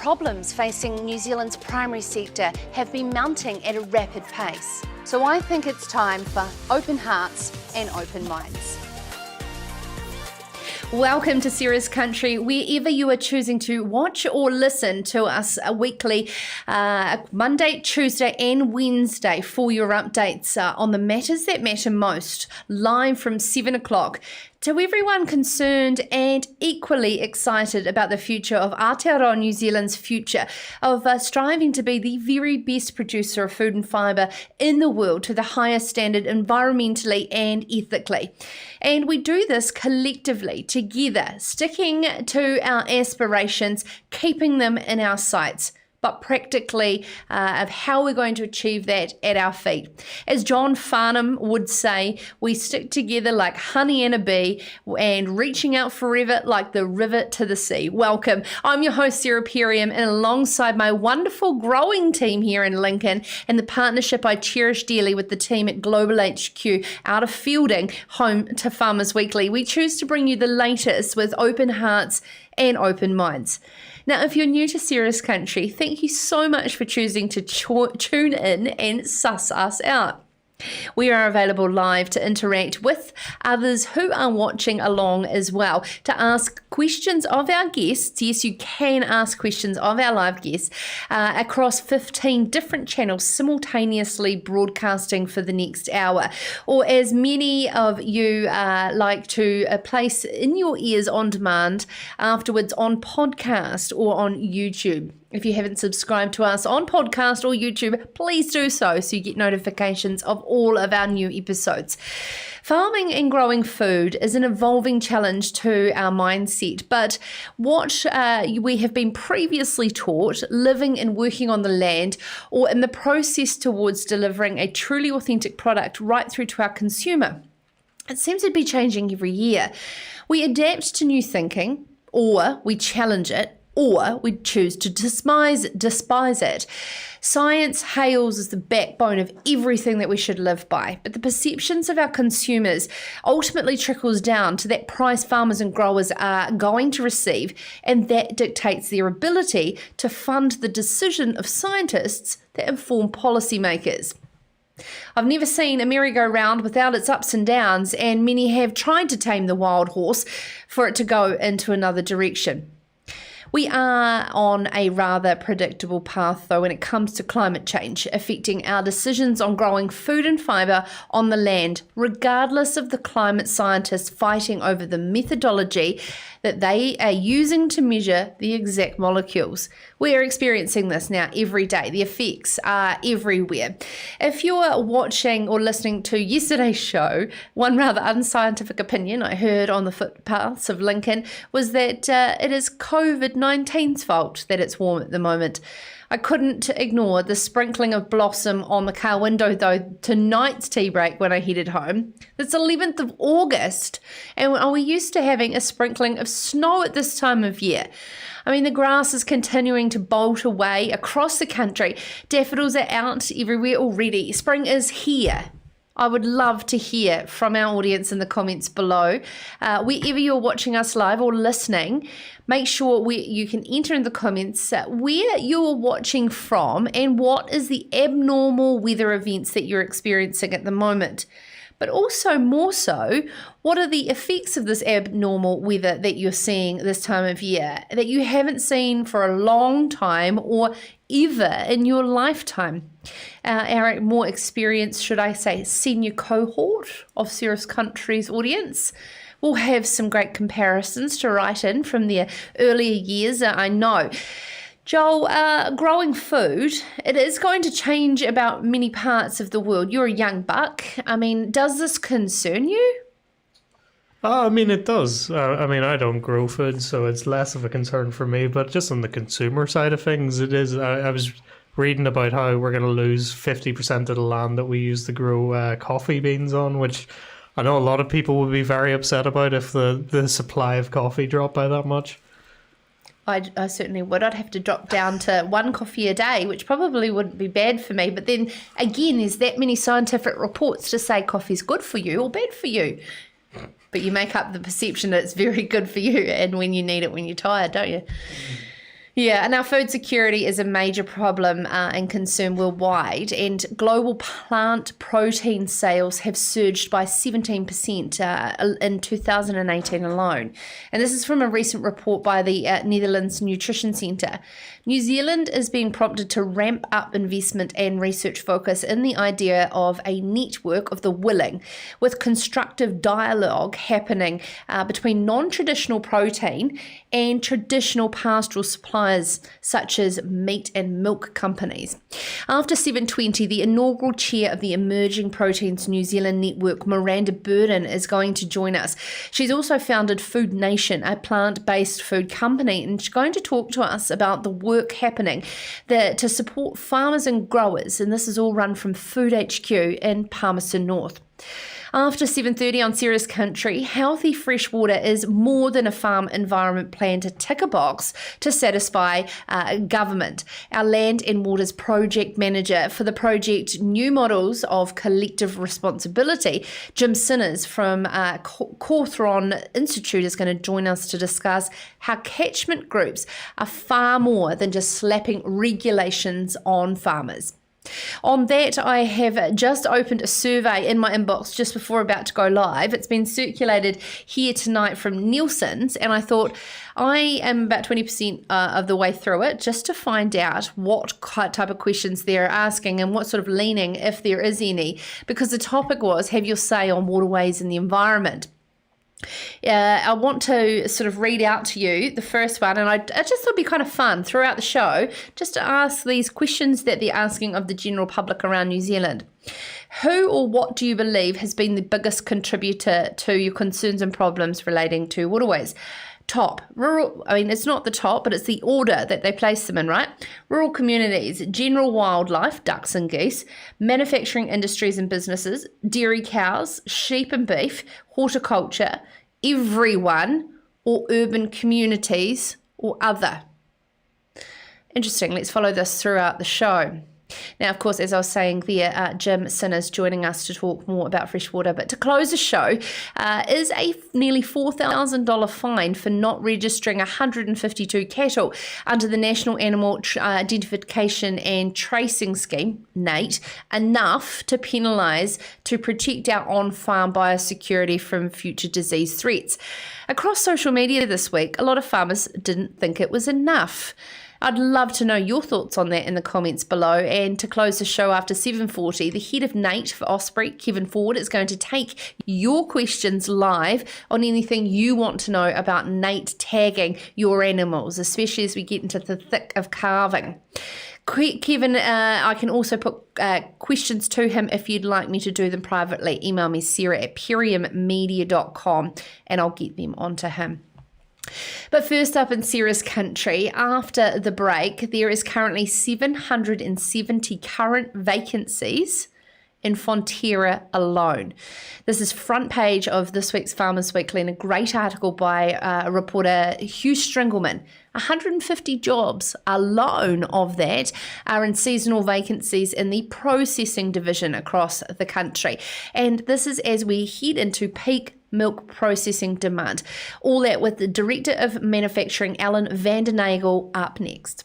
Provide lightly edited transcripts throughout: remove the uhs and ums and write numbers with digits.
problems facing New Zealand's primary sector have been mounting at a rapid pace. So I think it's time for open hearts and open minds. Welcome to Sarah's Country, wherever you are choosing to watch or listen to us weekly, Monday, Tuesday and Wednesday for your updates on the matters that matter most, live from 7 o'clock. To everyone concerned and equally excited about the future of Aotearoa New Zealand's future, of striving to be the very best producer of food and fibre in the world to the highest standard environmentally and ethically. And we do this collectively, together, sticking to our aspirations, keeping them in our sights, but practically of how we're going to achieve that at our feet. As John Farnham would say, we stick together like honey and a bee and reaching out forever like the river to the sea. Welcome. I'm your host, Sarah Perium, and alongside my wonderful growing team here in Lincoln and the partnership I cherish dearly with the team at Global HQ out of Fielding, home to Farmers Weekly, we choose to bring you the latest with open hearts and open minds. Now, if you're new to Sarah's Country, thank you so much for choosing to tune in and suss us out. We are available live to interact with others who are watching along as well, to ask questions of our guests. Yes, you can ask questions of our live guests across 15 different channels simultaneously broadcasting for the next hour, or as many of you like to place in your ears on demand afterwards on podcast or on YouTube. If you haven't subscribed to us on podcast or YouTube, please do so you get notifications of all of our new episodes. Farming and growing food is an evolving challenge to our mindset, but what we have been previously taught, living and working on the land, or in the process towards delivering a truly authentic product right through to our consumer, it seems to be changing every year. We adapt to new thinking, or we challenge it, or we choose to despise it. Science hails as the backbone of everything that we should live by, but the perceptions of our consumers ultimately trickles down to that price farmers and growers are going to receive, and that dictates their ability to fund the decision of scientists that inform policymakers. I've never seen a merry-go-round without its ups and downs, and many have tried to tame the wild horse for it to go into another direction. We are on a rather predictable path, though, when it comes to climate change, affecting our decisions on growing food and fibre on the land, regardless of the climate scientists fighting over the methodology that they are using to measure the exact molecules. We are experiencing this now every day. The effects are everywhere. If you're watching or listening to yesterday's show, one rather unscientific opinion I heard on the footpaths of Lincoln was that it is COVID-19's fault that it's warm at the moment. I couldn't ignore the sprinkling of blossom on the car window, though, tonight's tea break when I headed home. It's 11th of August, and we're used to having a sprinkling of snow at this time of year. I mean, the grass is continuing to bolt away across the country. Daffodils are out everywhere already. Spring is here. I would love to hear from our audience in the comments below. Wherever you're watching us live or listening, make sure you can enter in the comments where you're watching from and what is the abnormal weather events that you're experiencing at the moment. But also, more so, what are the effects of this abnormal weather that you're seeing this time of year that you haven't seen for a long time or ever in your lifetime? Our more experienced, should I say, senior cohort of Sarah's Country's audience will have some great comparisons to write in from their earlier years, I know. Joel, growing food, it is going to change about many parts of the world. You're a young buck. I mean, does this concern you? I mean, it does. I don't grow food, so it's less of a concern for me. But just on the consumer side of things, it is. I was reading about how we're going to lose 50% of the land that we use to grow coffee beans on, which I know a lot of people would be very upset about if the supply of coffee dropped by that much. I certainly would. I'd have to drop down to one coffee a day, which probably wouldn't be bad for me. But then again, there's that many scientific reports to say coffee's good for you or bad for you. But you make up the perception that it's very good for you and when you need it when you're tired, don't you? Yeah, and our food security is a major problem and concern worldwide, and global plant protein sales have surged by 17% in 2018 alone. And this is from a recent report by the Netherlands Nutrition Centre. New Zealand is being prompted to ramp up investment and research focus in the idea of a network of the willing, with constructive dialogue happening between non-traditional protein and traditional pastoral suppliers such as meat and milk companies. After 7:20, the inaugural chair of the Emerging Proteins New Zealand Network, Miranda Burdon, is going to join us. She's also founded Food Nation, a plant-based food company, and she's going to talk to us about the work happening to support farmers and growers, and this is all run from Food HQ in Palmerston North. After 7:30 on Serious Country, healthy freshwater is more than a farm environment plan to tick a box to satisfy government. Our Land and Waters project manager for the project New Models of Collective Responsibility, Jim Sinners from Cawthron Institute, is going to join us to discuss how catchment groups are far more than just slapping regulations on farmers. On that, I have just opened a survey in my inbox just before about to go live. It's been circulated here tonight from Nielsen's, and I thought I am about 20% of the way through it just to find out what type of questions they're asking and what sort of leaning, if there is any, because the topic was have your say on waterways and the environment. I want to sort of read out to you the first one, and I just thought it'd be kind of fun throughout the show just to ask these questions that they're asking of the general public around New Zealand. Who or what do you believe has been the biggest contributor to your concerns and problems relating to waterways? Top, rural, it's not the top, but it's the order that they place them in, right? Rural communities, general wildlife, ducks and geese, manufacturing industries and businesses, dairy cows, sheep and beef, horticulture, everyone, or urban communities, or other. Interesting, let's follow this throughout the show. Now, of course, as I was saying there, Jim Sinners joining us to talk more about freshwater. But to close the show is a nearly $4,000 fine for not registering 152 cattle under the National Animal Identification and Tracing Scheme, NAIT, enough to penalise to protect our on-farm biosecurity from future disease threats. Across social media this week, a lot of farmers didn't think it was enough. I'd love to know your thoughts on that in the comments below. And to close the show after 7:40, the head of NAIT for OSPRI, Kevin Ford, is going to take your questions live on anything you want to know about NAIT tagging your animals, especially as we get into the thick of calving. Kevin, I can also put questions to him if you'd like me to do them privately. Email me, sarah@periummedia.com, and I'll get them onto him. But first up in Serious Country, after the break, there is currently 770 current vacancies in Fonterra alone. This is front page of this week's Farmers Weekly, and a great article by reporter Hugh Stringelman. 150 jobs alone of that are in seasonal vacancies in the processing division across the country. And this is as we head into peak milk processing demand. All that with the Director of Manufacturing, Alan van der Nagel, up next.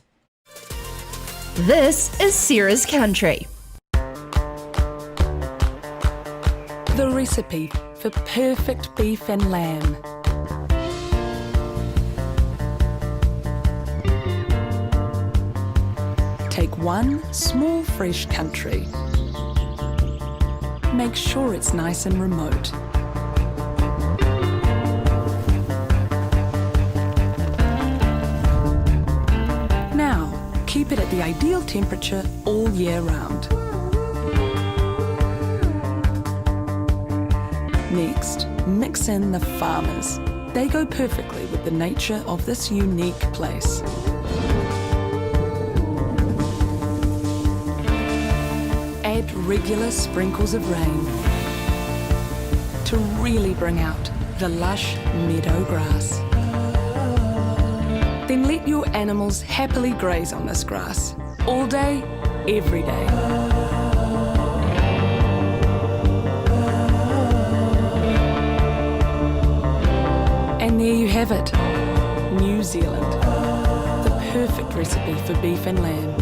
This is Serious Country. The recipe for perfect beef and lamb. Take one small fresh country. Make sure it's nice and remote. Now, keep it at the ideal temperature all year round. Next, mix in the farmers. They go perfectly with the nature of this unique place. Add regular sprinkles of rain to really bring out the lush meadow grass. Then let your animals happily graze on this grass, all day, every day. And there you have it, New Zealand, the perfect recipe for beef and lamb.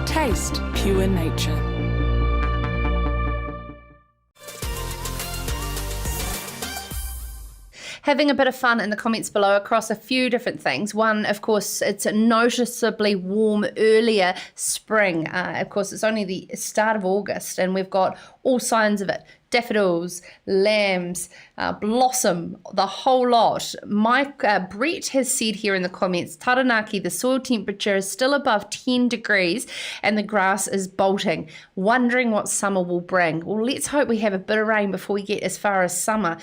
Taste pure nature. Having a bit of fun in the comments below across a few different things. One, of course, it's a noticeably warm earlier spring. Of course, it's only the start of August and we've got all signs of it. Daffodils, lambs, blossom, the whole lot. Brett has said here in the comments, Taranaki, the soil temperature is still above 10 degrees and the grass is bolting. Wondering what summer will bring. Well, let's hope we have a bit of rain before we get as far as summer.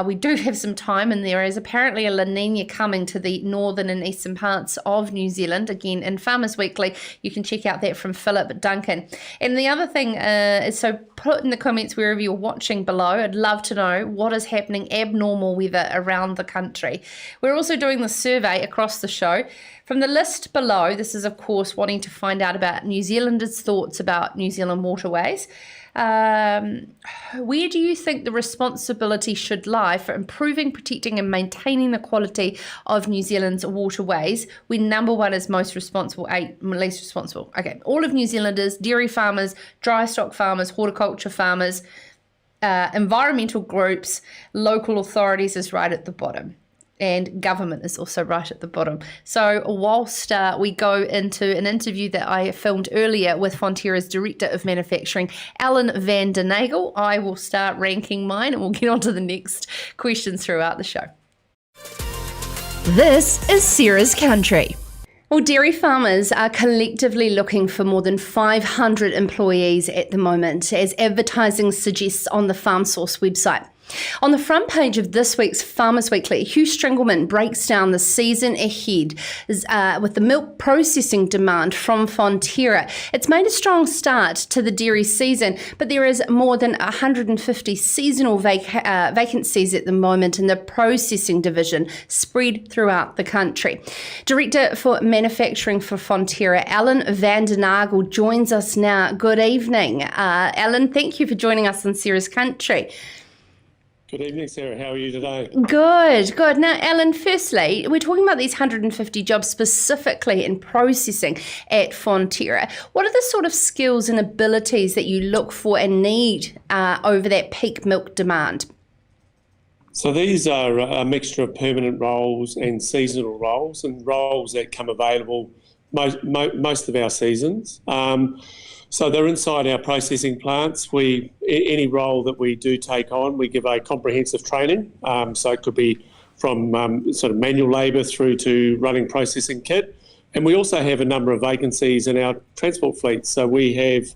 We do have some time and there is apparently a La Nina coming to the northern and eastern parts of New Zealand. Again, in Farmers Weekly, you can check out that from Philip Duncan. And the other thing is, so put in the comments wherever you're watching below. I'd love to know what is happening abnormal weather around the country. We're also doing the survey across the show. From the list below, this is of course wanting to find out about New Zealanders' thoughts about New Zealand waterways. Where do you think the responsibility should lie for improving, protecting and maintaining the quality of New Zealand's waterways when number one is most responsible, least responsible? Okay, all of New Zealanders, dairy farmers, dry stock farmers, horticulture farmers, environmental groups, local authorities is right at the bottom. And government is also right at the bottom. So whilst we go into an interview that I filmed earlier with Fonterra's Director of Manufacturing, Alan van der Nagel, I will start ranking mine and we'll get on to the next questions throughout the show. This is Sarah's Country. Well, dairy farmers are collectively looking for more than 500 employees at the moment, as advertising suggests on the FarmSource website. On the front page of this week's Farmers Weekly, Hugh Stringleman breaks down the season ahead with the milk processing demand from Fonterra. It's made a strong start to the dairy season, but there is more than 150 seasonal vacancies at the moment in the processing division spread throughout the country. Director for Manufacturing for Fonterra, Alan van der Nagel, joins us now. Good evening. Alan, thank you for joining us on Sarah's Country. Good evening, Sarah. How are you today? Good. Now, Alan, firstly, we're talking about these 150 jobs specifically in processing at Fonterra. What are the sort of skills and abilities that you look for and need over that peak milk demand? So these are a mixture of permanent roles and seasonal roles, and roles that come available most of our seasons. So they're inside our processing plants. Any role that we do take on, we give a comprehensive training. So it could be from sort of manual labour through to running processing kit. And we also have a number of vacancies in our transport fleet. So we have,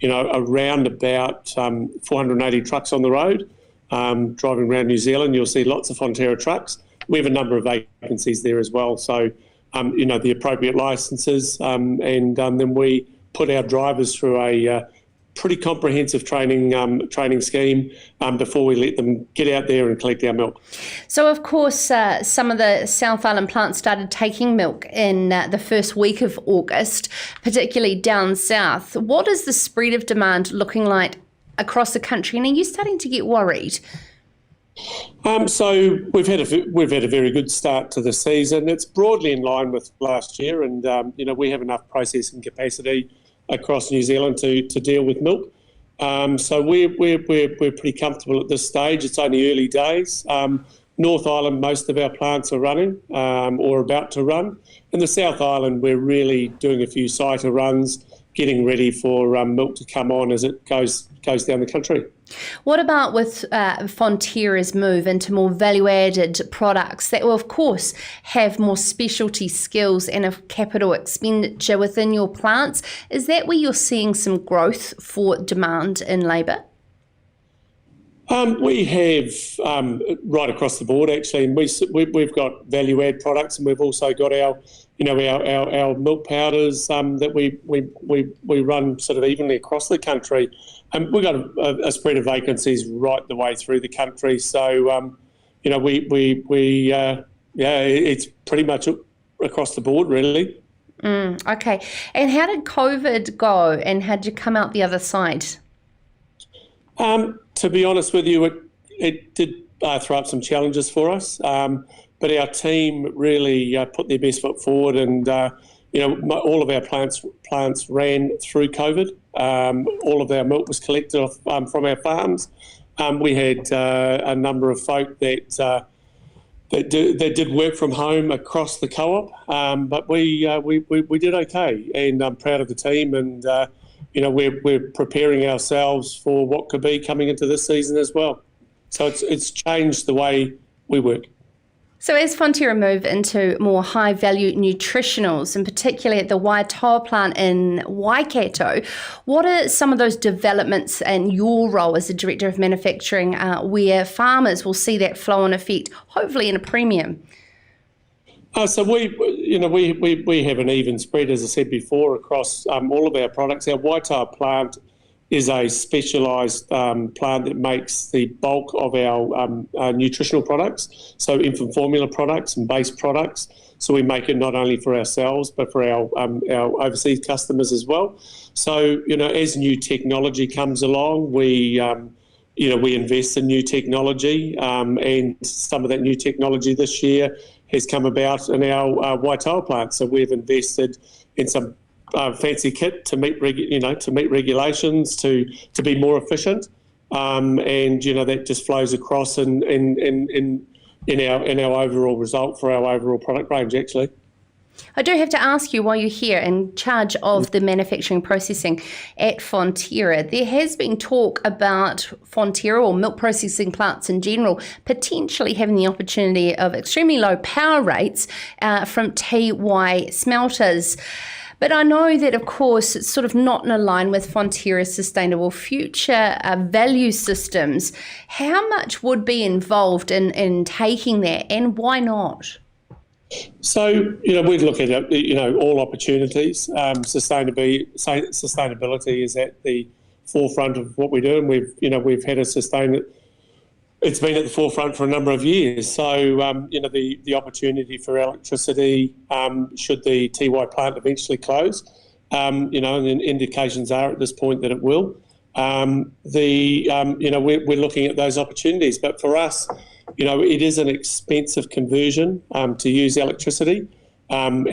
around about 480 trucks on the road driving around New Zealand. You'll see lots of Fonterra trucks. We have a number of vacancies there as well. So, the appropriate licences, and then we put our drivers through a pretty comprehensive training scheme before we let them get out there and collect our milk. So, of course, some of the South Island plants started taking milk in the first week of August, particularly down south. What is the spread of demand looking like across the country, and are you starting to get worried? So we've had a very good start to the season. It's broadly in line with last year, and we have enough processing capacity across New Zealand to deal with milk. So we're pretty comfortable at this stage. It's only early days. North Island, most of our plants are running or about to run. In the South Island, we're really doing a few cider runs, getting ready for milk to come on as it goes down the country. What about with Fonterra's move into more value-added products that will, of course, have more specialty skills and a capital expenditure within your plants? Is that where you're seeing some growth for demand in labour? We have right across the board, actually, and we've got value-add products, and we've also got our milk powders that we run sort of evenly across the country. We've got a spread of vacancies right the way through the country. So, Yeah, it's pretty much across the board, really. Okay. And how did COVID go, and how did you come out the other side? To be honest with you, it did throw up some challenges for us, but our team really put their best foot forward, and all of our plants ran through COVID. All of our milk was collected from our farms. We had a number of folk that did work from home across the co-op, but we did okay, and I'm proud of the team, and we're preparing ourselves for what could be coming into this season as well. So it's changed the way we work. So as Fonterra move into more high-value nutritionals, and particularly at the Waitoa plant in Waikato, what are some of those developments and your role as the Director of Manufacturing where farmers will see that flow-on effect, hopefully in a premium? So we have an even spread, as I said before, across all of our products. Our Waitoa plant is a specialised plant that makes the bulk of our nutritional products, so infant formula products and base products. So we make it not only for ourselves but for our overseas customers as well. So as new technology comes along, we invest in new technology, and some of that new technology this year has come about in our Waitoa plant. So we've invested in some fancy kit to meet regulations, to be more efficient, and that just flows across in our overall result for our overall product range, actually. I do have to ask you, while you're here in charge of the manufacturing processing at Fonterra, there has been talk about Fonterra, or milk processing plants in general, potentially having the opportunity of extremely low power rates from TY smelters. But I know that, of course, it's sort of not in line with Fonterra's sustainable future value systems. How much would be involved in taking that, and why not? So, we'd look at all opportunities. Sustainability is at the forefront of what we do, and we've had it's been at the forefront for a number of years. So, the opportunity for electricity, should the TY plant eventually close, and indications are at this point that it will. We're looking at those opportunities, but for us, it is an expensive conversion to use electricity, and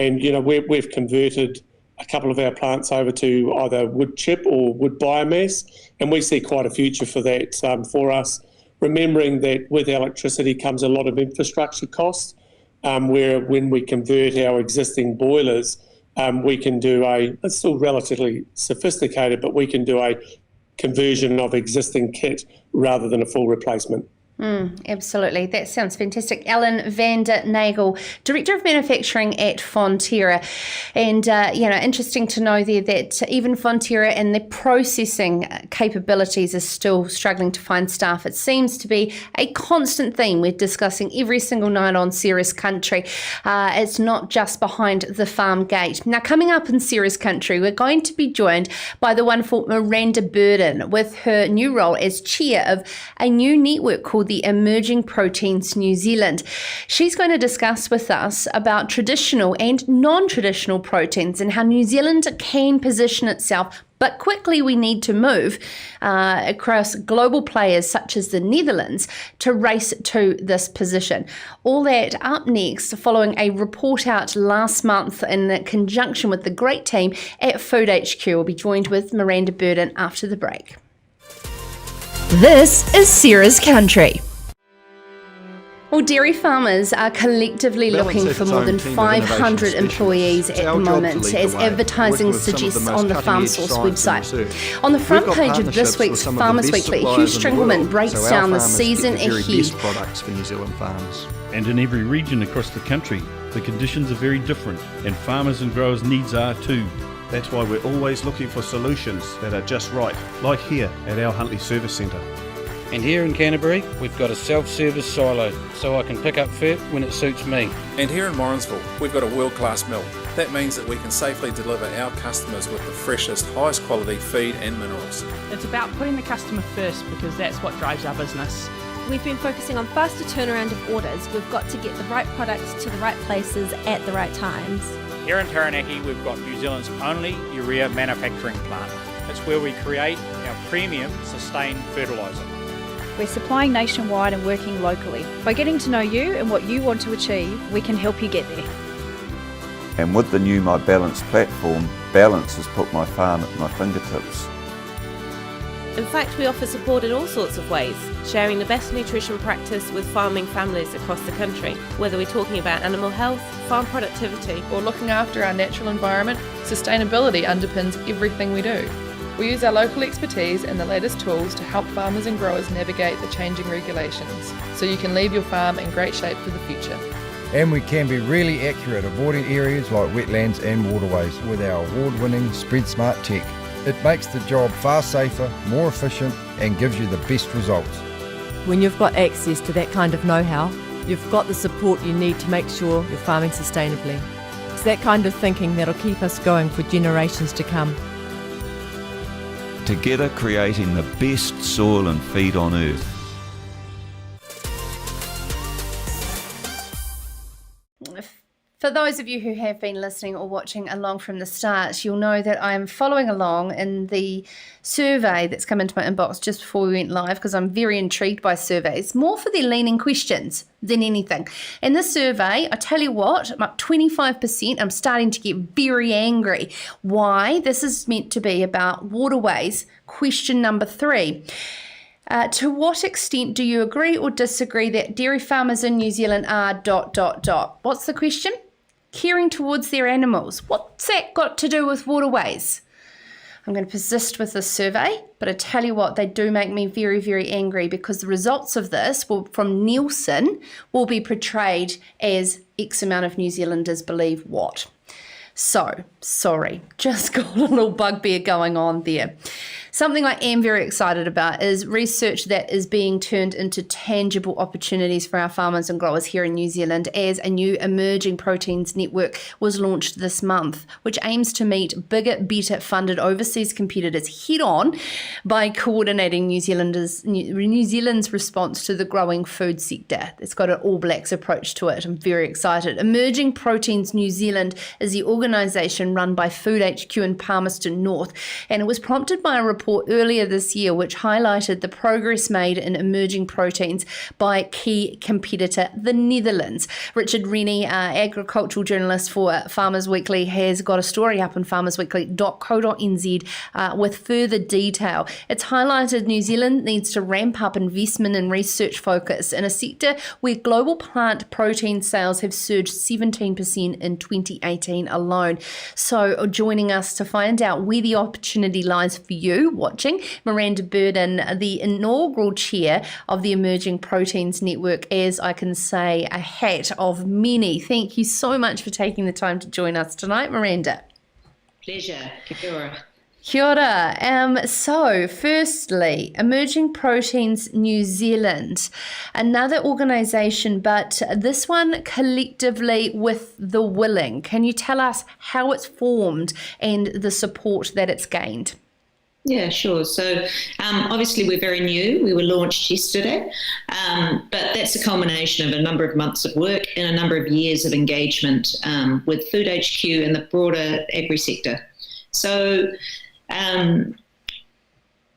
we've converted a couple of our plants over to either wood chip or wood biomass, and we see quite a future for that for us. Remembering that with electricity comes a lot of infrastructure costs, where when we convert our existing boilers, we can do it's still relatively sophisticated, but we can do a conversion of existing kit rather than a full replacement. Absolutely. That sounds fantastic. Alan van der Nagel, Director of Manufacturing at Fonterra. And, interesting to know there that even Fonterra and the processing capabilities are still struggling to find staff. It seems to be a constant theme we're discussing every single night on Ceres Country. It's not just behind the farm gate. Now, coming up in Ceres Country, we're going to be joined by the wonderful Miranda Burdon with her new role as chair of a new network called the Emerging Proteins New Zealand. She's going to discuss with us about traditional and non-traditional proteins and how New Zealand can position itself, but quickly we need to move across global players such as the Netherlands to race to this position. All that up next, following a report out last month in conjunction with the great team at Food HQ. We'll be joined with Miranda Burdon after the break. This is Ceres Country. Well, dairy farmers are collectively looking for more than 500 employees at the moment, as advertising suggests on the FarmSource website. On the front page of this week's Farmers Weekly, Hugh Stringleman breaks down the season ahead. Products for New Zealand farms. And in every region across the country, the conditions are very different, and farmers and growers' needs are too. That's why we're always looking for solutions that are just right, like here at our Huntly Service Centre. And here in Canterbury, we've got a self-service silo, so I can pick up fat when it suits me. And here in Morrinsville, we've got a world-class mill. That means that we can safely deliver our customers with the freshest, highest quality feed and minerals. It's about putting the customer first, because that's what drives our business. We've been focusing on faster turnaround of orders. We've got to get the right products to the right places at the right times. Here in Taranaki, we've got New Zealand's only urea manufacturing plant. It's where we create our premium sustained fertiliser. We're supplying nationwide and working locally. By getting to know you and what you want to achieve, we can help you get there. And with the new My Balance platform, Balance has put my farm at my fingertips. In fact, we offer support in all sorts of ways, sharing the best nutrition practice with farming families across the country. Whether we're talking about animal health, farm productivity, or looking after our natural environment, sustainability underpins everything we do. We use our local expertise and the latest tools to help farmers and growers navigate the changing regulations, so you can leave your farm in great shape for the future. And we can be really accurate, avoiding areas like wetlands and waterways with our award-winning Spread Smart tech. It makes the job far safer, more efficient, and gives you the best results. When you've got access to that kind of know-how, you've got the support you need to make sure you're farming sustainably. It's that kind of thinking that'll keep us going for generations to come. Together creating the best soil and feed on earth. For those of you who have been listening or watching along from the start, you'll know that I'm following along in the survey that's come into my inbox just before we went live, because I'm very intrigued by surveys, more for their leading questions than anything. In this survey, I tell you what, I'm up 25%. I'm starting to get very angry. Why? This is meant to be about waterways. Question number 3. To what extent do you agree or disagree that dairy farmers in New Zealand are ... What's the question? Caring towards their animals. What's that got to do with waterways? I'm going to persist with this survey, but I tell you what, they do make me very, very angry, because the results of this from Nielsen will be portrayed as X amount of New Zealanders believe what. So, sorry, just got a little bugbear going on there. Something I am very excited about is research that is being turned into tangible opportunities for our farmers and growers here in New Zealand, as a new emerging proteins network was launched this month, which aims to meet bigger, better funded overseas competitors head on by coordinating New Zealand's response to the growing food sector. It's got an All Blacks approach to it. I'm very excited. Emerging Proteins New Zealand is the organisation run by Food HQ in Palmerston North, and it was prompted by a report earlier this year which highlighted the progress made in emerging proteins by key competitor, the Netherlands. Richard Rennie, agricultural journalist for Farmers Weekly, has got a story up on farmersweekly.co.nz with further detail. It's highlighted New Zealand needs to ramp up investment and research focus in a sector where global plant protein sales have surged 17% in 2018 alone. So joining us to find out where the opportunity lies for you watching, Miranda Burdon, the inaugural chair of the Emerging Proteins Network, as I can say, a hat of many. Thank you so much for taking the time to join us tonight, Miranda. Pleasure. Kia ora. Kia ora. So, firstly, Emerging Proteins New Zealand, another organisation, but this one collectively with the willing. Can you tell us how it's formed and the support that it's gained? Yeah, sure. So obviously we're very new. We were launched yesterday, but that's a culmination of a number of months of work and a number of years of engagement with Food HQ and the broader agri sector. So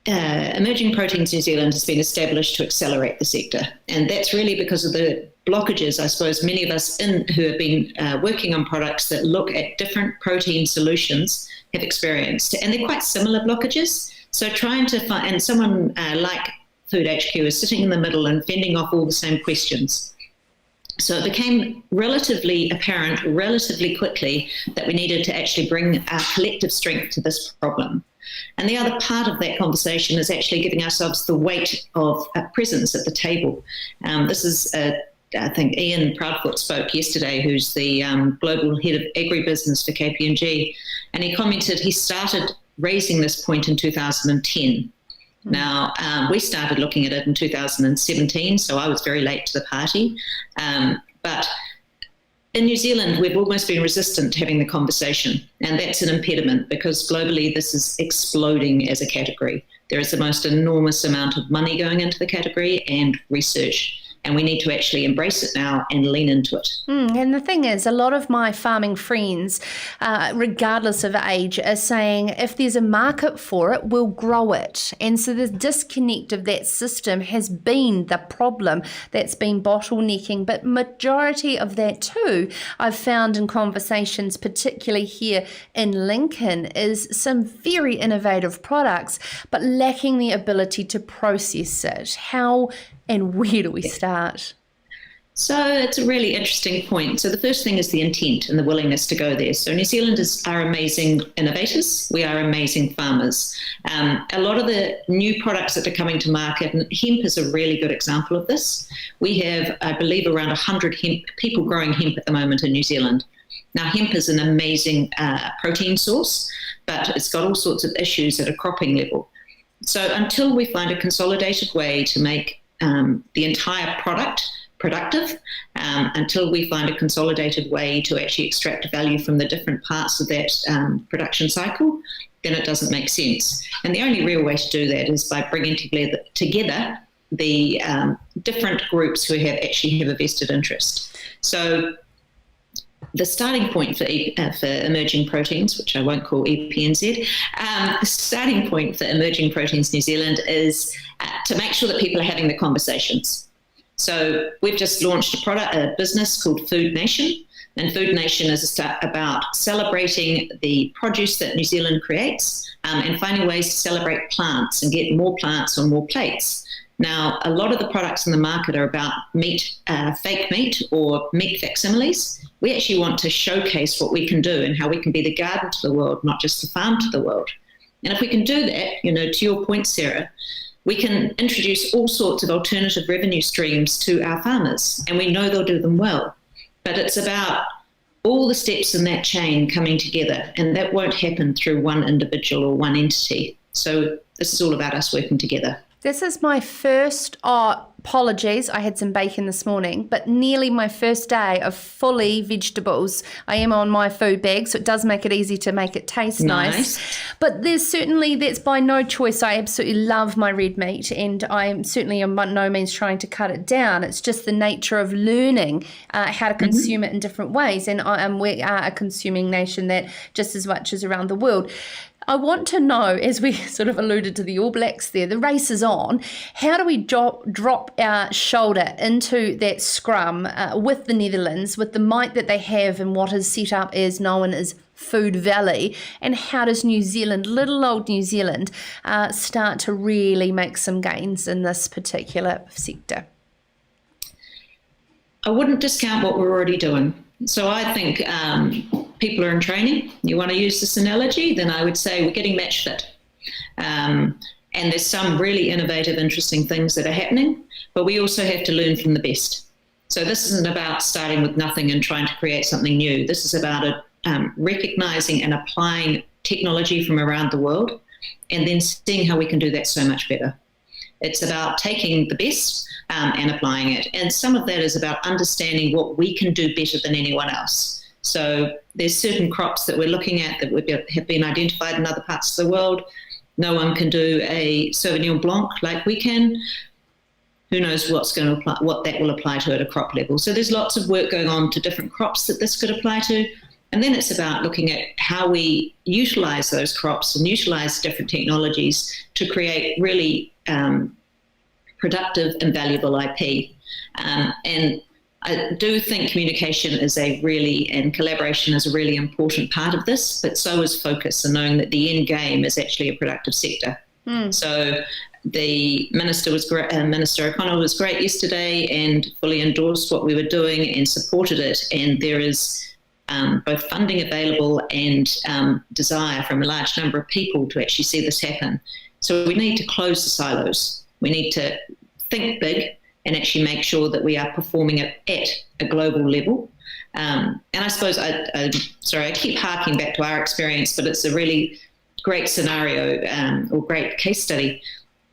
Emerging Proteins New Zealand has been established to accelerate the sector, and that's really because of the blockages, I suppose, many of us who have been working on products that look at different protein solutions have experienced, and they're quite similar blockages. So trying to find, and someone like Food HQ is sitting in the middle and fending off all the same questions. So it became relatively apparent relatively quickly that we needed to actually bring our collective strength to this problem. And the other part of that conversation is actually giving ourselves the weight of presence at the table. This is I think Ian Proudfoot spoke yesterday, who's the global head of agribusiness for KPMG, and he commented he started raising this point in 2010. Now, we started looking at it in 2017, so I was very late to the party. But in New Zealand, we've almost been resistant to having the conversation, and that's an impediment because globally this is exploding as a category. There is the most enormous amount of money going into the category and research. And we need to actually embrace it now and lean into it. And the thing is, a lot of my farming friends, regardless of age, are saying if there's a market for it, we'll grow it. And so the disconnect of that system has been the problem that's been bottlenecking. But majority of that too, I've found in conversations, particularly here in Lincoln, is some very innovative products, but lacking the ability to process it. How and where do we start? So it's a really interesting point. So the first thing is the intent and the willingness to go there. So New Zealanders are amazing innovators. We are amazing farmers. A lot of the new products that are coming to market, and hemp is a really good example of this. We have, I believe, around 100 people growing hemp at the moment in New Zealand. Now, hemp is an amazing protein source, but it's got all sorts of issues at a cropping level. So until we find a consolidated way to make the entire product productive, until we find a consolidated way to actually extract value from the different parts of that production cycle, then it doesn't make sense. And the only real way to do that is by bringing together the different groups who have a vested interest. So the starting point for emerging proteins, which I won't call EPNZ, the starting point for emerging proteins New Zealand is to make sure that people are having the conversations. So we've just launched a business called Food Nation, and Food Nation is about celebrating the produce that New Zealand creates and finding ways to celebrate plants and get more plants on more plates. Now, a lot of the products in the market are about meat, fake meat or meat facsimiles. We actually want to showcase what we can do and how we can be the garden to the world, not just the farm to the world. And if we can do that, to your point, Sarah, we can introduce all sorts of alternative revenue streams to our farmers, and we know they'll do them well. But it's about all the steps in that chain coming together, and that won't happen through one individual or one entity. So this is all about us working together. This is my first, apologies, I had some bacon this morning, but nearly my first day of fully vegetables. I am on my food bag, so it does make it easy to make it taste nice. But that's by no choice. I absolutely love my red meat, and I am certainly by no means trying to cut it down. It's just the nature of learning how to consume it in different ways. And we are a consuming nation that just as much as around the world. I want to know, as we sort of alluded to the All Blacks there, the race is on. How do we drop our shoulder into that scrum with the Netherlands, with the might that they have and what is set up as known as Food Valley? And how does New Zealand, little old New Zealand, start to really make some gains in this particular sector? I wouldn't discount what we're already doing. So I think people are in training. You want to use this analogy, then I would say we're getting match fit. And there's some really innovative, interesting things that are happening, but we also have to learn from the best. So this isn't about starting with nothing and trying to create something new. This is about recognizing and applying technology from around the world and then seeing how we can do that so much better. It's about taking the best and applying it. And some of that is about understanding what we can do better than anyone else. So there's certain crops that we're looking at that have been identified in other parts of the world. No one can do a Sauvignon Blanc like we can. Who knows what that will apply to at a crop level. So there's lots of work going on to different crops that this could apply to. And then it's about looking at how we utilize those crops and utilize different technologies to create really productive and valuable IP. And I do think communication and collaboration is a really important part of this, but so is focus and knowing that the end game is actually a productive sector. So the Minister was great, Minister O'Connell was great yesterday and fully endorsed what we were doing and supported it. And there is both funding available and desire from a large number of people to actually see this happen. So we need to close the silos. We need to think big and actually make sure that we are performing it at a global level. And I suppose, I keep harking back to our experience, but it's a really great scenario or great case study.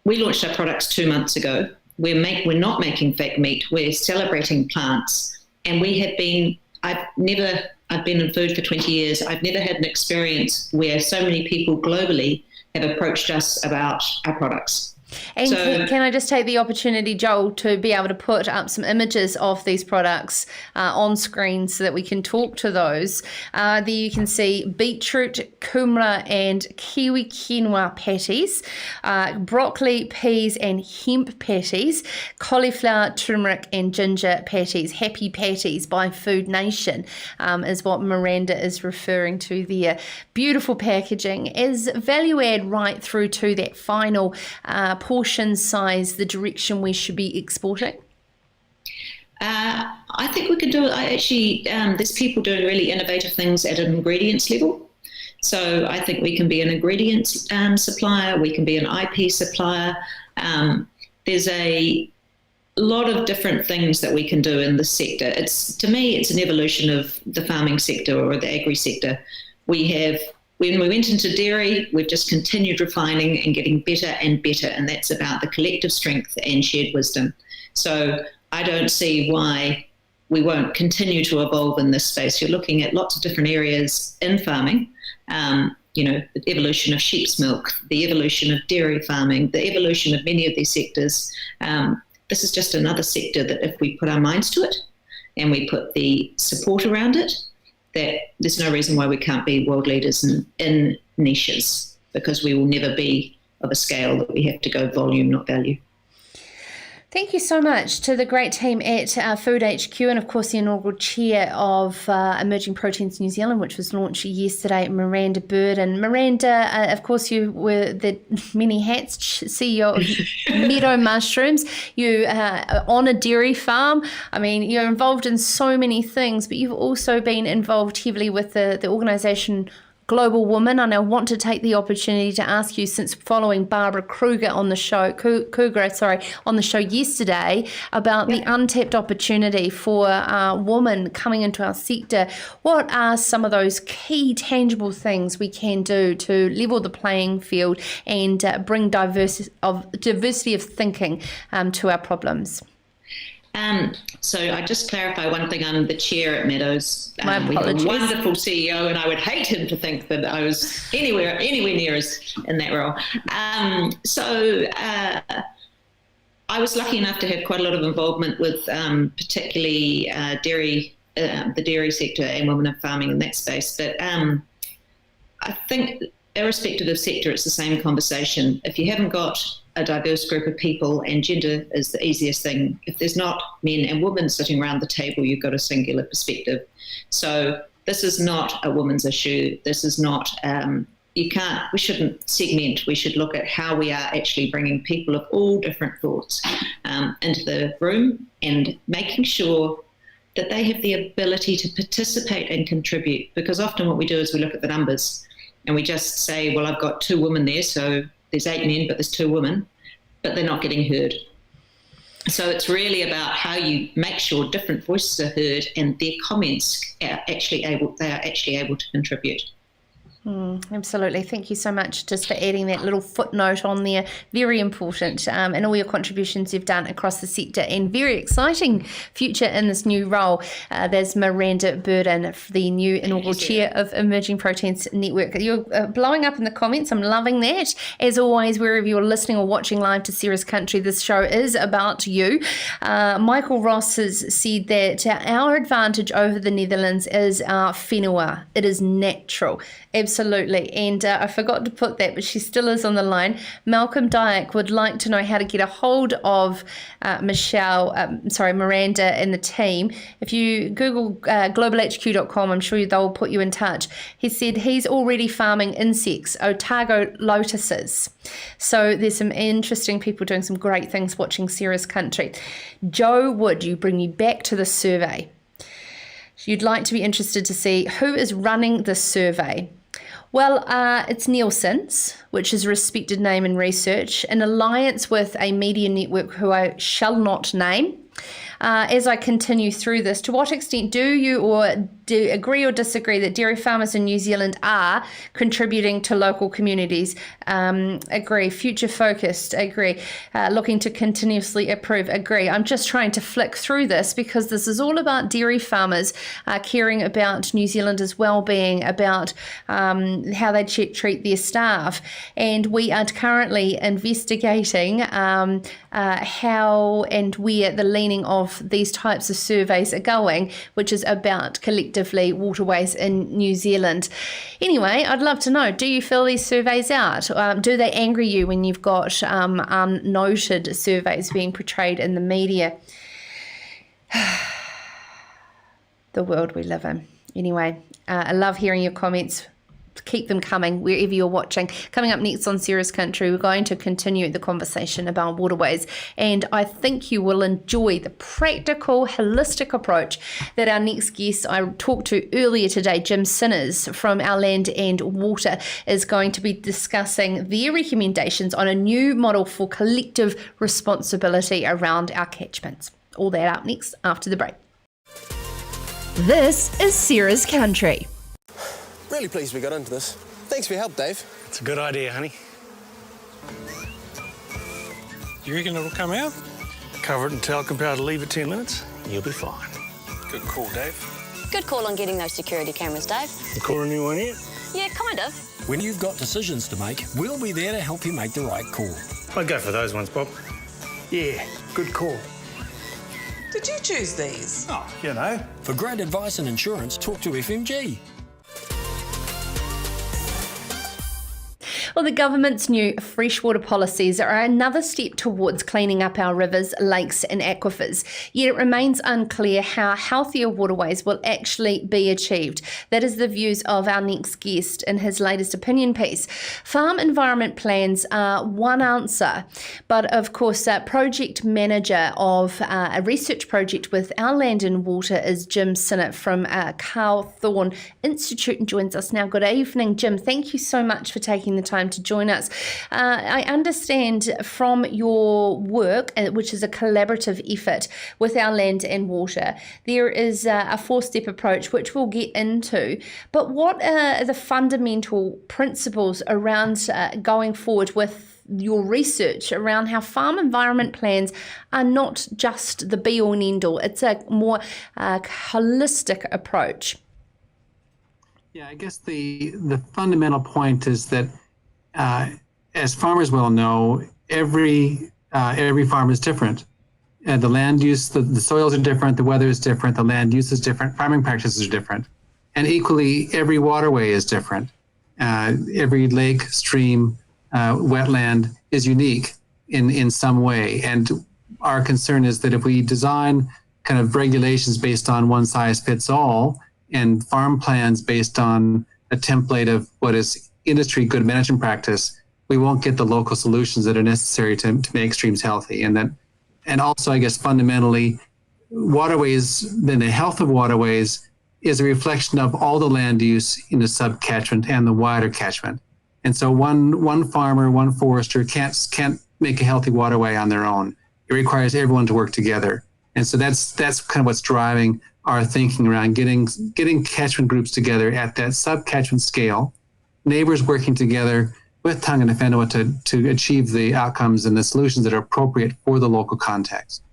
We launched our products 2 months ago. We're not making fake meat. We're celebrating plants. And I've I've been in food for 20 years. I've never had an experience where so many people globally have approached us about our products. And can I just take the opportunity, Joel, to be able to put up some images of these products on screen so that we can talk to those. There you can see beetroot, kumara and kiwi quinoa patties, broccoli, peas and hemp patties, cauliflower, turmeric and ginger patties. Happy Patties by Food Nation is what Miranda is referring to there. Beautiful packaging. Is value add right through to that final portion size the direction we should be exporting? I think we can do it. There's people doing really innovative things at an ingredients level. So I think we can be an ingredients supplier, we can be an IP supplier. There's a lot of different things that we can do in this sector. To me, it's an evolution of the farming sector or the agri sector. When we went into dairy, we've just continued refining and getting better and better, and that's about the collective strength and shared wisdom. So I don't see why we won't continue to evolve in this space. You're looking at lots of different areas in farming, the evolution of sheep's milk, the evolution of dairy farming, the evolution of many of these sectors. This is just another sector that if we put our minds to it and we put the support around it, that there's no reason why we can't be world leaders in niches, because we will never be of a scale that we have to go volume, not value. Thank you so much to the great team at Food HQ and, of course, the inaugural chair of Emerging Proteins New Zealand, which was launched yesterday, Miranda Burdon. Miranda, of course, you were the many hats, CEO of Meadow Mushrooms. You on a dairy farm. I mean, you're involved in so many things, but you've also been involved heavily with the organisation Global Woman, and I want to take the opportunity to ask you, since following Barbara Kruger on the show, on the show yesterday, about the untapped opportunity for women coming into our sector. What are some of those key tangible things we can do to level the playing field and bring diversity of thinking to our problems? So I just clarify one thing. I'm the chair at Meadows. My apologies. We have a wonderful CEO, and I would hate him to think that I was anywhere near as in that role. I was lucky enough to have quite a lot of involvement with particularly the dairy sector and women in farming in that space. But I think irrespective of sector, it's the same conversation. If you haven't got a diverse group of people, and gender is the easiest thing. If there's not men and women sitting around the table, you've got a singular perspective. So this is not a woman's issue. This is not, we shouldn't segment. We should look at how we are actually bringing people of all different thoughts into the room and making sure that they have the ability to participate and contribute. Because often what we do is we look at the numbers and we just say, well, I've got 2 women there, so there's 8 men, but there's 2 women, but they're not getting heard. So it's really about how you make sure different voices are heard and their comments are actually able to contribute. Absolutely. Thank you so much just for adding that little footnote on there. Very important, and all your contributions you've done across the sector, and very exciting future in this new role. There's Miranda Burdon, the new inaugural chair of Emerging Proteins Network. You're blowing up in the comments. I'm loving that. As always, wherever you're listening or watching live to Sarah's Country, this show is about you. Michael Ross has said that our advantage over the Netherlands is our whenua. It is natural. Absolutely. And I forgot to put that, but she still is on the line. Malcolm Dyack would like to know how to get a hold of Miranda and the team. If you Google globalhq.com, I'm sure they'll put you in touch. He said he's already farming insects, Otago lotuses. So there's some interesting people doing some great things watching Sarah's Country. Joe Wood, bring you back to the survey. You'd like to be interested to see who is running this survey. Well, it's Nielsen's, which is a respected name in research, in alliance with a media network who I shall not name. As I continue through this, to what extent do you or agree or disagree that dairy farmers in New Zealand are contributing to local communities? Agree. Future focused? Agree. Looking to continuously improve? Agree. I'm just trying to flick through this because this is all about dairy farmers caring about New Zealanders' well-being, about how they treat their staff. And we are currently investigating how and where the leaning of these types of surveys are going, which is about collectively waterways in New Zealand. Anyway, I'd love to know, do you fill these surveys out? Do they anger you when you've got unnoted surveys being portrayed in the media? The world we live in. Anyway, I love hearing your comments. Keep them coming wherever you're watching. Coming up next on Sarah's Country, we're going to continue the conversation about waterways, and I think you will enjoy the practical, holistic approach that our next guest I talked to earlier today, Jim Sinners from Our Land and Water, is going to be discussing their recommendations on a new model for collective responsibility around our catchments. All that up next after the break. This is Sarah's Country. Really pleased we got into this. Thanks for your help, Dave. It's a good idea, honey. You reckon it'll come out? Cover it in talcum powder, leave it 10 minutes, you'll be fine. Good call, Dave. Good call on getting those security cameras, Dave. You caught a new one yet? Yeah, kind of. When you've got decisions to make, we'll be there to help you make the right call. I'd go for those ones, Bob. Yeah, good call. Did you choose these? Oh, you know. For great advice and insurance, talk to FMG. Well, the government's new freshwater policies are another step towards cleaning up our rivers, lakes and aquifers. Yet it remains unclear how healthier waterways will actually be achieved. That is the views of our next guest in his latest opinion piece. Farm environment plans are one answer, but of course, project manager of a research project with Our Land and Water is Jim Sinnott from Carl Thorne Institute and joins us now. Good evening, Jim. Thank you so much for taking the time to join us. I understand from your work, which is a collaborative effort with Our Land and Water, there is a four-step approach which we'll get into. But what are the fundamental principles around going forward with your research around how farm environment plans are not just the be-all and end-all? It's a more holistic approach. Yeah, I guess the fundamental point is that as farmers well know, every farm is different. The land use, the soils are different, the weather is different, the land use is different, farming practices are different. And equally, every waterway is different. Every lake, stream, wetland is unique in some way. And our concern is that if we design kind of regulations based on one size fits all and farm plans based on a template of what is industry good management practice, we won't get the local solutions that are necessary to make streams healthy. And also, I guess, fundamentally, waterways, then the health of waterways is a reflection of all the land use in the sub-catchment and the wider catchment. And so one farmer, one forester can't make a healthy waterway on their own. It requires everyone to work together. And so that's kind of what's driving our thinking around getting catchment groups together at that sub-catchment scale, neighbors working together with tongue and whenua to achieve the outcomes and the solutions that are appropriate for the local context.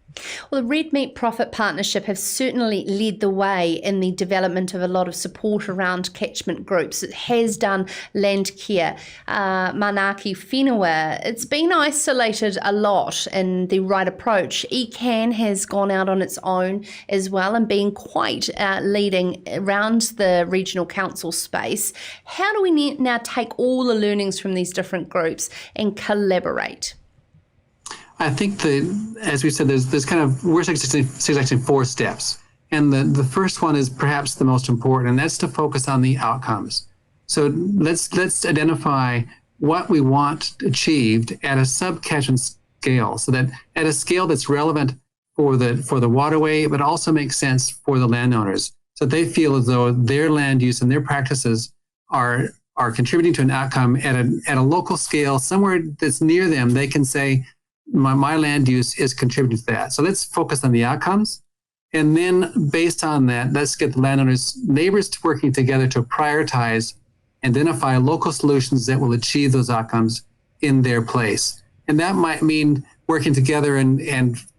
Well, the Red Meat Profit Partnership have certainly led the way in the development of a lot of support around catchment groups. It has done land care, manaki whenua. It's been isolated a lot in the right approach. ECAN has gone out on its own as well and been quite leading around the regional council space. How do we now take all the learnings from these different groups and collaborate? I think as we said, there's kind of, we're suggesting 4 steps. And the first one is perhaps the most important, and that's to focus on the outcomes. So let's identify what we want achieved at a sub-catchment scale, so that at a scale that's relevant for the waterway, but also makes sense for the landowners, so they feel as though their land use and their practices are contributing to an outcome at a local scale, somewhere that's near them. They can say, my land use is contributing to that. So let's focus on the outcomes. And then based on that, let's get the landowners, neighbors working together to prioritize, identify local solutions that will achieve those outcomes in their place. And that might mean working together and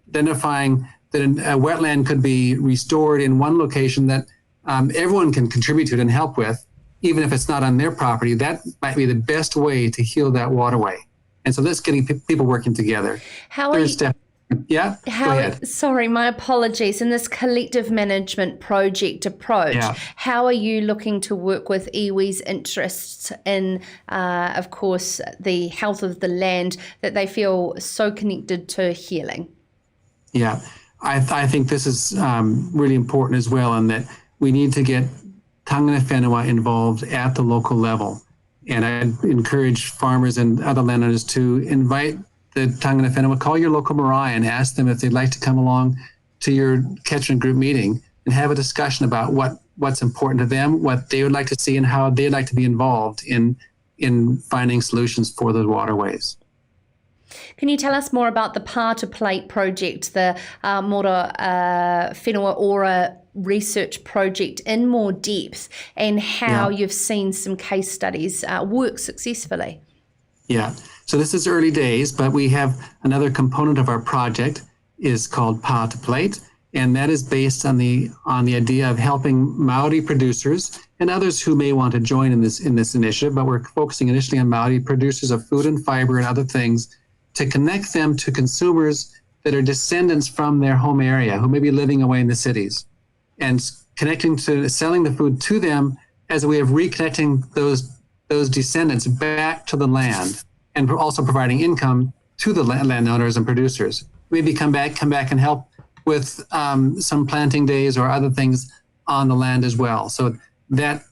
identifying that a wetland could be restored in one location that everyone can contribute to it and help with, even if it's not on their property. That might be the best way to heal that waterway. And so that's getting people working together. How are you? Yeah, go ahead. Sorry, my apologies. In this collective management project approach, how are you looking to work with iwi's interests in, of course, the health of the land that they feel so connected to healing? Yeah, I think this is really important as well, in that we need to get tangata whenua involved at the local level. And I encourage farmers and other landowners to invite the tangata whenua, call your local marae and ask them if they'd like to come along to your catchment group meeting and have a discussion about what's important to them, what they would like to see, and how they'd like to be involved in finding solutions for those waterways. Can you tell us more about the Pā to Plate project, the Mora Whenua Ora research project in more depth, and how you've seen some case studies work successfully? Yeah, so this is early days, but we have another component of our project is called Pā to Plate, and that is based on the idea of helping Maori producers and others who may want to join in this initiative, but we're focusing initially on Maori producers of food and fiber and other things, to connect them to consumers that are descendants from their home area who may be living away in the cities, and connecting to selling the food to them as a way of reconnecting those descendants back to the land, and also providing income to the landowners and producers. Maybe come back and help with some planting days or other things on the land as well. So that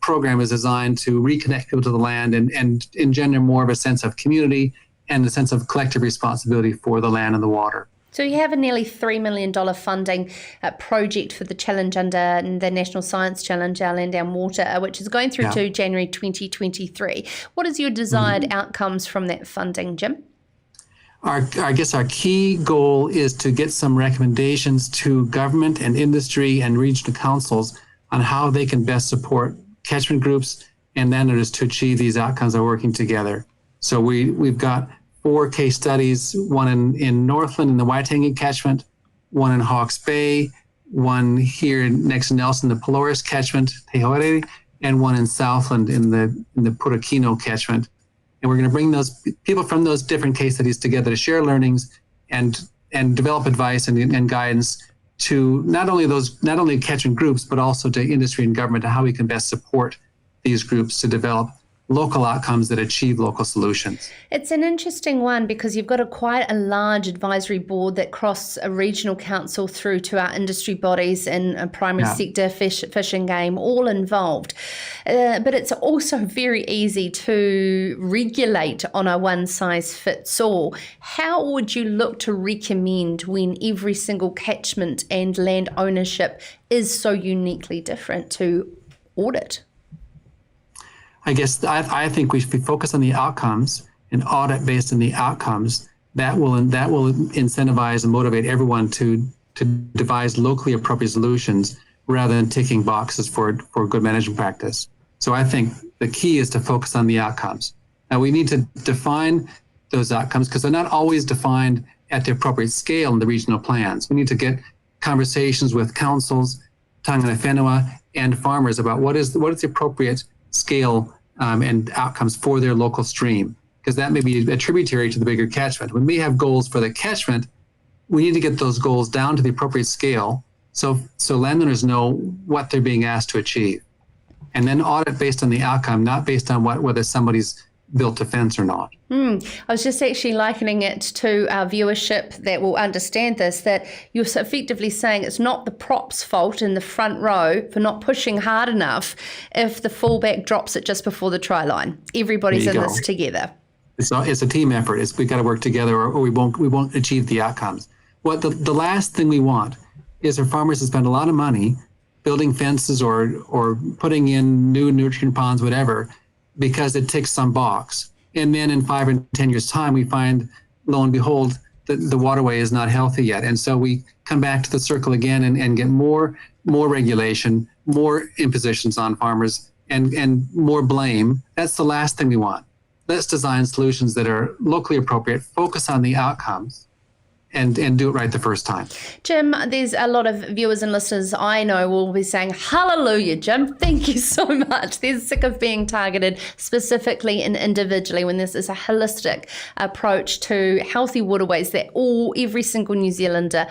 program is designed to reconnect people to the land and engender more of a sense of community and a sense of collective responsibility for the land and the water. So you have a nearly $3 million funding project for the challenge under the National Science Challenge, Our Land, Our Water, which is going through to January 2023. What is your desired outcomes from that funding, Jim? I guess our key goal is to get some recommendations to government and industry and regional councils on how they can best support catchment groups and landowners to achieve these outcomes by working together. So we've got 4 case studies, one in Northland in the Waitangi catchment, one in Hawke's Bay, one here next to Nelson, the Pelorus catchment, Te Haere, and one in Southland in the Purakino catchment. And we're going to bring those people from those different case studies together to share learnings and develop advice and guidance to not only catchment groups, but also to industry and government, to how we can best support these groups to develop local outcomes that achieve local solutions. It's an interesting one because you've got quite a large advisory board that cross a regional council through to our industry bodies and a primary sector, fish and game, all involved. But it's also very easy to regulate on a one-size-fits-all. How would you look to recommend when every single catchment and land ownership is so uniquely different to audit? I guess I think we should focus on the outcomes and audit based on the outcomes. That will incentivize and motivate everyone to devise locally appropriate solutions rather than ticking boxes for good management practice. So I think the key is to focus on the outcomes. Now we need to define those outcomes because they're not always defined at the appropriate scale in the regional plans. We need to get conversations with councils, tangata whenua, and farmers about what is the appropriate scale and outcomes for their local stream, because that may be a tributary to the bigger catchment. When we have goals for the catchment, we need to get those goals down to the appropriate scale so landowners know what they're being asked to achieve. And then audit based on the outcome, not based on whether somebody's built a fence or not. I was just actually likening it to our viewership that will understand this, that you're so effectively saying it's not the prop's fault in the front row for not pushing hard enough if the fullback drops it just before the try line. Everybody's in this together. It's a team effort. We've got to work together or we won't achieve the outcomes. What the last thing we want is for farmers to spend a lot of money building fences or putting in new nutrient ponds, whatever, because it ticks some box. And then in 5 or 10 years' time, we find, lo and behold, the waterway is not healthy yet. And so we come back to the circle again and get more regulation, more impositions on farmers, and more blame. That's the last thing we want. Let's design solutions that are locally appropriate, focus on the outcomes, and do it right the first time. Jim, there's a lot of viewers and listeners I know will be saying, hallelujah, Jim, thank you so much. They're sick of being targeted specifically and individually when this is a holistic approach to healthy waterways that every single New Zealander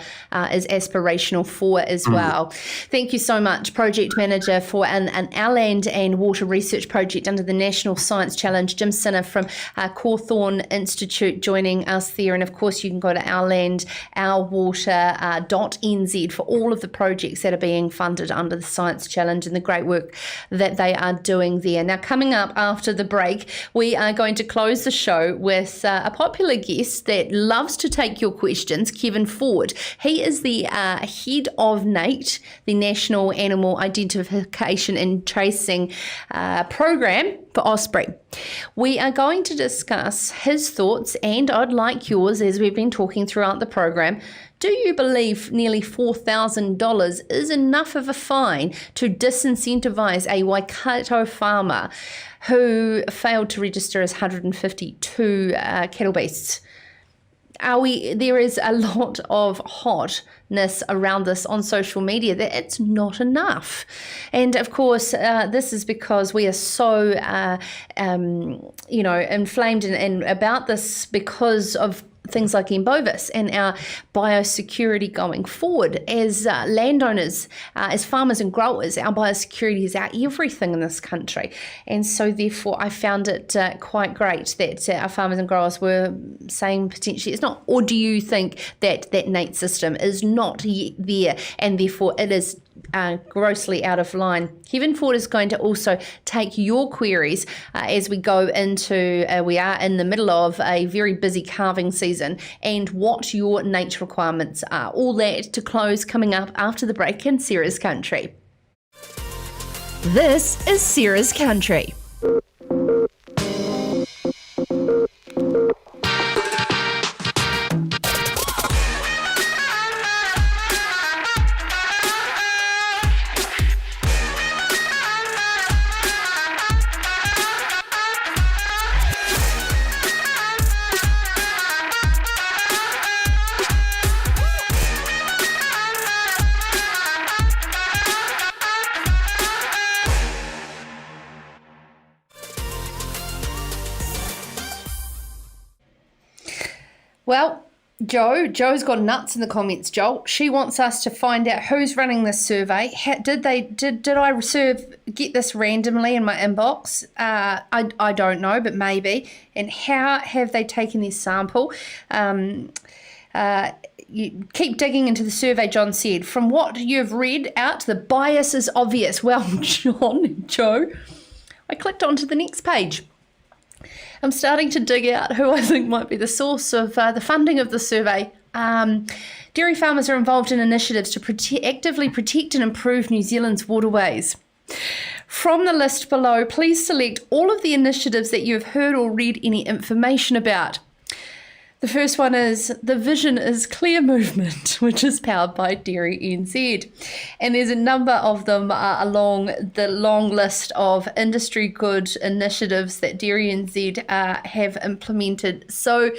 is aspirational for as well. Thank you so much, Project Manager for an Our Land and Water Research Project under the National Science Challenge, Jim Sinner from Cawthorn Institute joining us there. And of course, you can go to Our Land ourwater.nz for all of the projects that are being funded under the Science Challenge and the great work that they are doing there. Now, coming up after the break, we are going to close the show with a popular guest that loves to take your questions, Kevin Ford. He is the head of NAIT, the National Animal Identification and Tracing Program for OSPRI. We are going to discuss his thoughts, and I'd like yours as we've been talking throughout the program. Do you believe nearly $4,000 is enough of a fine to disincentivize a Waikato farmer who failed to register his 152 cattle beasts? There is a lot of hotness around this on social media that it's not enough. And of course, this is because we are so, inflamed and about this because of things like M. bovis and our biosecurity going forward. As landowners, as farmers and growers, our biosecurity is our everything in this country. And so therefore I found it quite great that our farmers and growers were saying potentially it's not, or do you think that that NAIT system is not there and therefore it is grossly out of line? Kevin Ford is going to also take your queries as we go into, we are in the middle of a very busy calving season, and what your NAIT requirements are. All that to close coming up after the break in Sarah's Country. This is Sarah's Country. Well, Joe's got nuts in the comments, Joel. She wants us to find out who's running this survey. Did I get this randomly in my inbox? I don't know, but maybe. And how have they taken this sample? You keep digging into the survey, John said. From what you've read out, the bias is obvious. Well, Joe, I clicked onto the next page. I'm starting to dig out who I think might be the source of the funding of the survey. Dairy farmers are involved in initiatives to actively protect and improve New Zealand's waterways. From the list below, please select all of the initiatives that you have heard or read any information about. The first one is the vision is clear movement, which is powered by Dairy NZ. And there's a number of them along the long list of industry good initiatives that Dairy NZ have implemented. So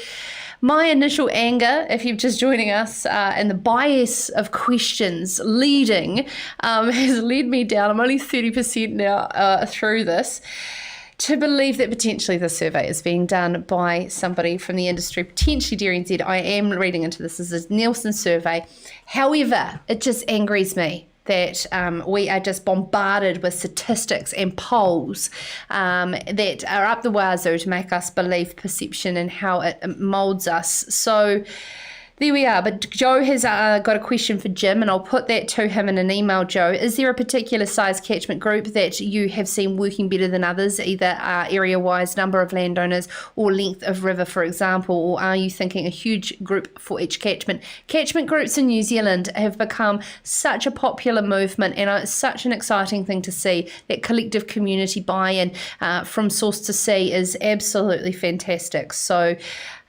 my initial anger, if you're just joining us, and the bias of questions leading has led me down. I'm only 30% now through this, to believe that potentially the survey is being done by somebody from the industry, potentially Dairy NZ. I am reading into this as a Nielsen survey. However, it just angers me that we are just bombarded with statistics and polls that are up the wazoo to make us believe perception and how it moulds us. So There we are. But Joe has got a question for Jim, and I'll put that to him in an email, Joe. Is there a particular size catchment group that you have seen working better than others, either area-wise, number of landowners, or length of river, for example? Or are you thinking a huge group for each catchment? Catchment groups in New Zealand have become such a popular movement, and it's such an exciting thing to see. That collective community buy-in from source to sea is absolutely fantastic. So,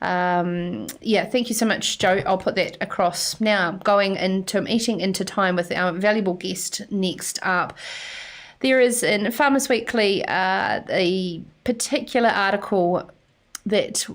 thank you so much, Joe. I'll put that across. Now, eating into time with our valuable guest next up. There is in Farmers Weekly a particular article that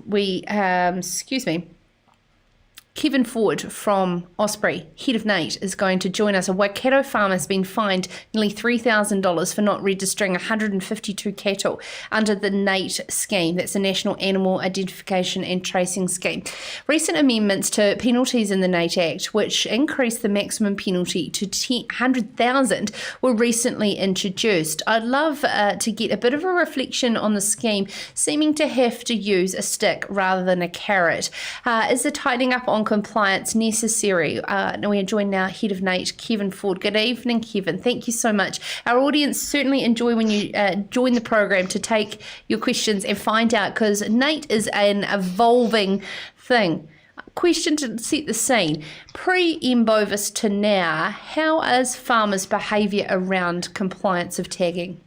Kevin Ford from OSPRI, head of NAIT, is going to join us. A Waikato farmer has been fined nearly $3,000 for not registering 152 cattle under the NAIT scheme. That's the National Animal Identification and Tracing Scheme. Recent amendments to penalties in the NAIT Act, which increased the maximum penalty to $100,000, were recently introduced. I'd love to get a bit of a reflection on the scheme, seeming to have to use a stick rather than a carrot. Is the tightening up on compliance necessary? We are joined now, Head of NAIT, Kevin Ford. Good evening, Kevin. Thank you so much. Our audience certainly enjoy when you join the program to take your questions and find out, because NAIT is an evolving thing. Question to set the scene. Pre-Bovis to now, how is farmers' behaviour around compliance of tagging?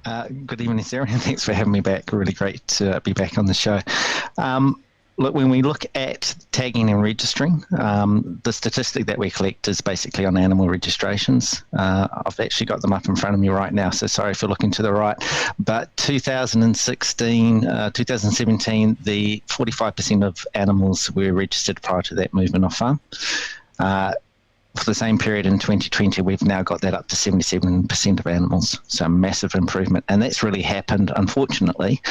Good evening, Sarah, and thanks for having me back. Really great to be back on the show. Look, when we look at tagging and registering, the statistic that we collect is basically on animal registrations. I've actually got them up in front of me right now, so sorry if you're looking to the right. But 2017, the 45% of animals were registered prior to that movement off farm. For the same period in 2020, we've now got that up to 77% of animals, so massive improvement. And that's really happened, unfortunately,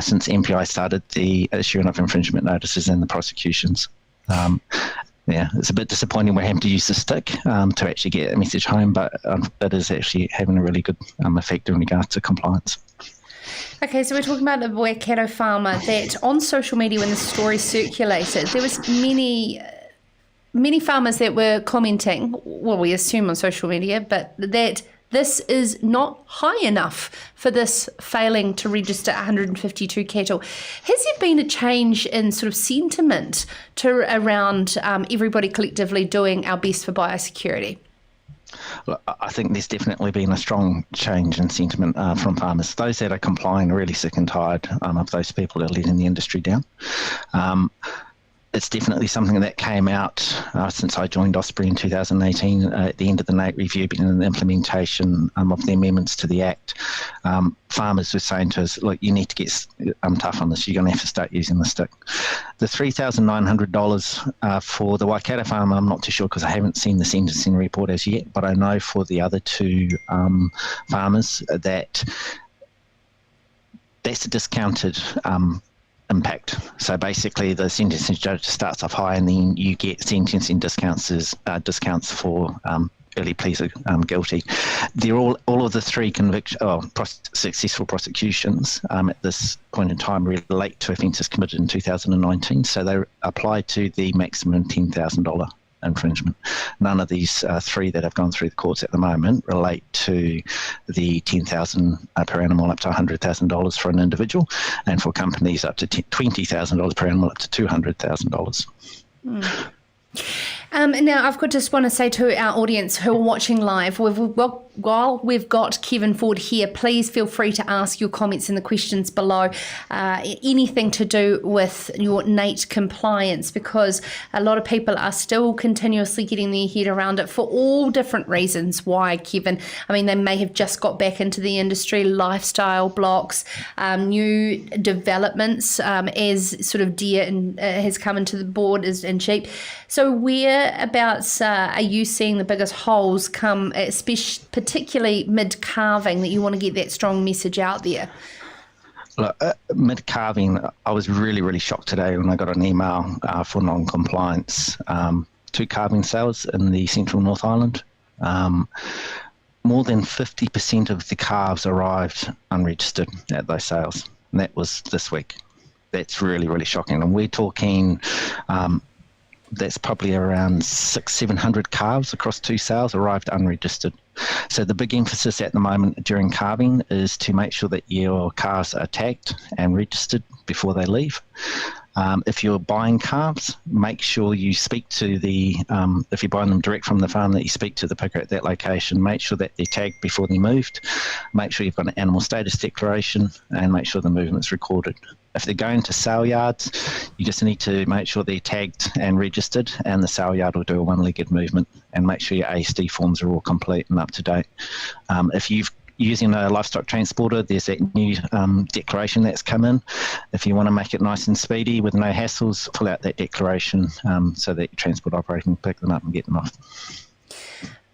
since MPI started the issuing of infringement notices and the prosecutions. It's a bit disappointing we're having to use the stick to actually get a message home, but it is actually having a really good effect in regards to compliance. Okay, so we're talking about the Waikato farmer that on social media, when the story circulated, there was many farmers that were commenting, well, we assume on social media, but that this is not high enough for this failing to register 152 cattle. Has there been a change in sort of sentiment around everybody collectively doing our best for biosecurity? Look, I think there's definitely been a strong change in sentiment from farmers. Those that are complying are really sick and tired of those people that are letting the industry down. It's definitely something that came out since I joined OSPRI in 2018 at the end of the NAIT review and the implementation of the amendments to the Act. Farmers were saying to us, look, you need to get tough on this. You're going to have to start using the stick. The $3,900 for the Waikato farmer, I'm not too sure because I haven't seen the sentencing report as yet, but I know for the other two farmers that's a discounted impact. So basically the sentencing judge starts off high and then you get sentencing discounts for early pleas guilty. They're all of the three successful prosecutions at this point in time relate to offences committed in 2019, so they apply to the maximum $10,000 infringement. None of these three that have gone through the courts at the moment relate to the $10,000 per animal up to $100,000 for an individual, and for companies up to $20,000 per animal up to $200,000. Now, I've just want to say to our audience who are watching live, while we've got Kevin Ford here, please feel free to ask your comments in the questions below, anything to do with your NAIT compliance, because a lot of people are still continuously getting their head around it for all different reasons. Why, Kevin? I mean, they may have just got back into the industry, lifestyle blocks, new developments as sort of deer has come into the board and sheep. So whereabouts are you seeing the biggest holes come, especially particularly mid-calving, that you want to get that strong message out there? Look, mid-calving, I was really, really shocked today when I got an email for non-compliance to calving sales in the Central North Island. More than 50% of the calves arrived unregistered at those sales, and that was this week. That's really, really shocking. And we're talking that's probably around 600-700 calves across 2 sales arrived unregistered. So the big emphasis at the moment during calving is to make sure that your calves are tagged and registered before they leave. If you're buying calves, make sure you speak to if you're buying them direct from the farm, that you speak to the picker at that location. Make sure that they're tagged before they're moved. Make sure you've got an animal status declaration, and make sure the movement's recorded. If they're going to sale yards, you just need to make sure they're tagged and registered, and the sale yard will do a one-legged movement, and make sure your ASD forms are all complete and up to date. If you've using a livestock transporter, there's that new declaration that's come in. If you want to make it nice and speedy with no hassles, pull out that declaration so that your transport operator can pick them up and get them off.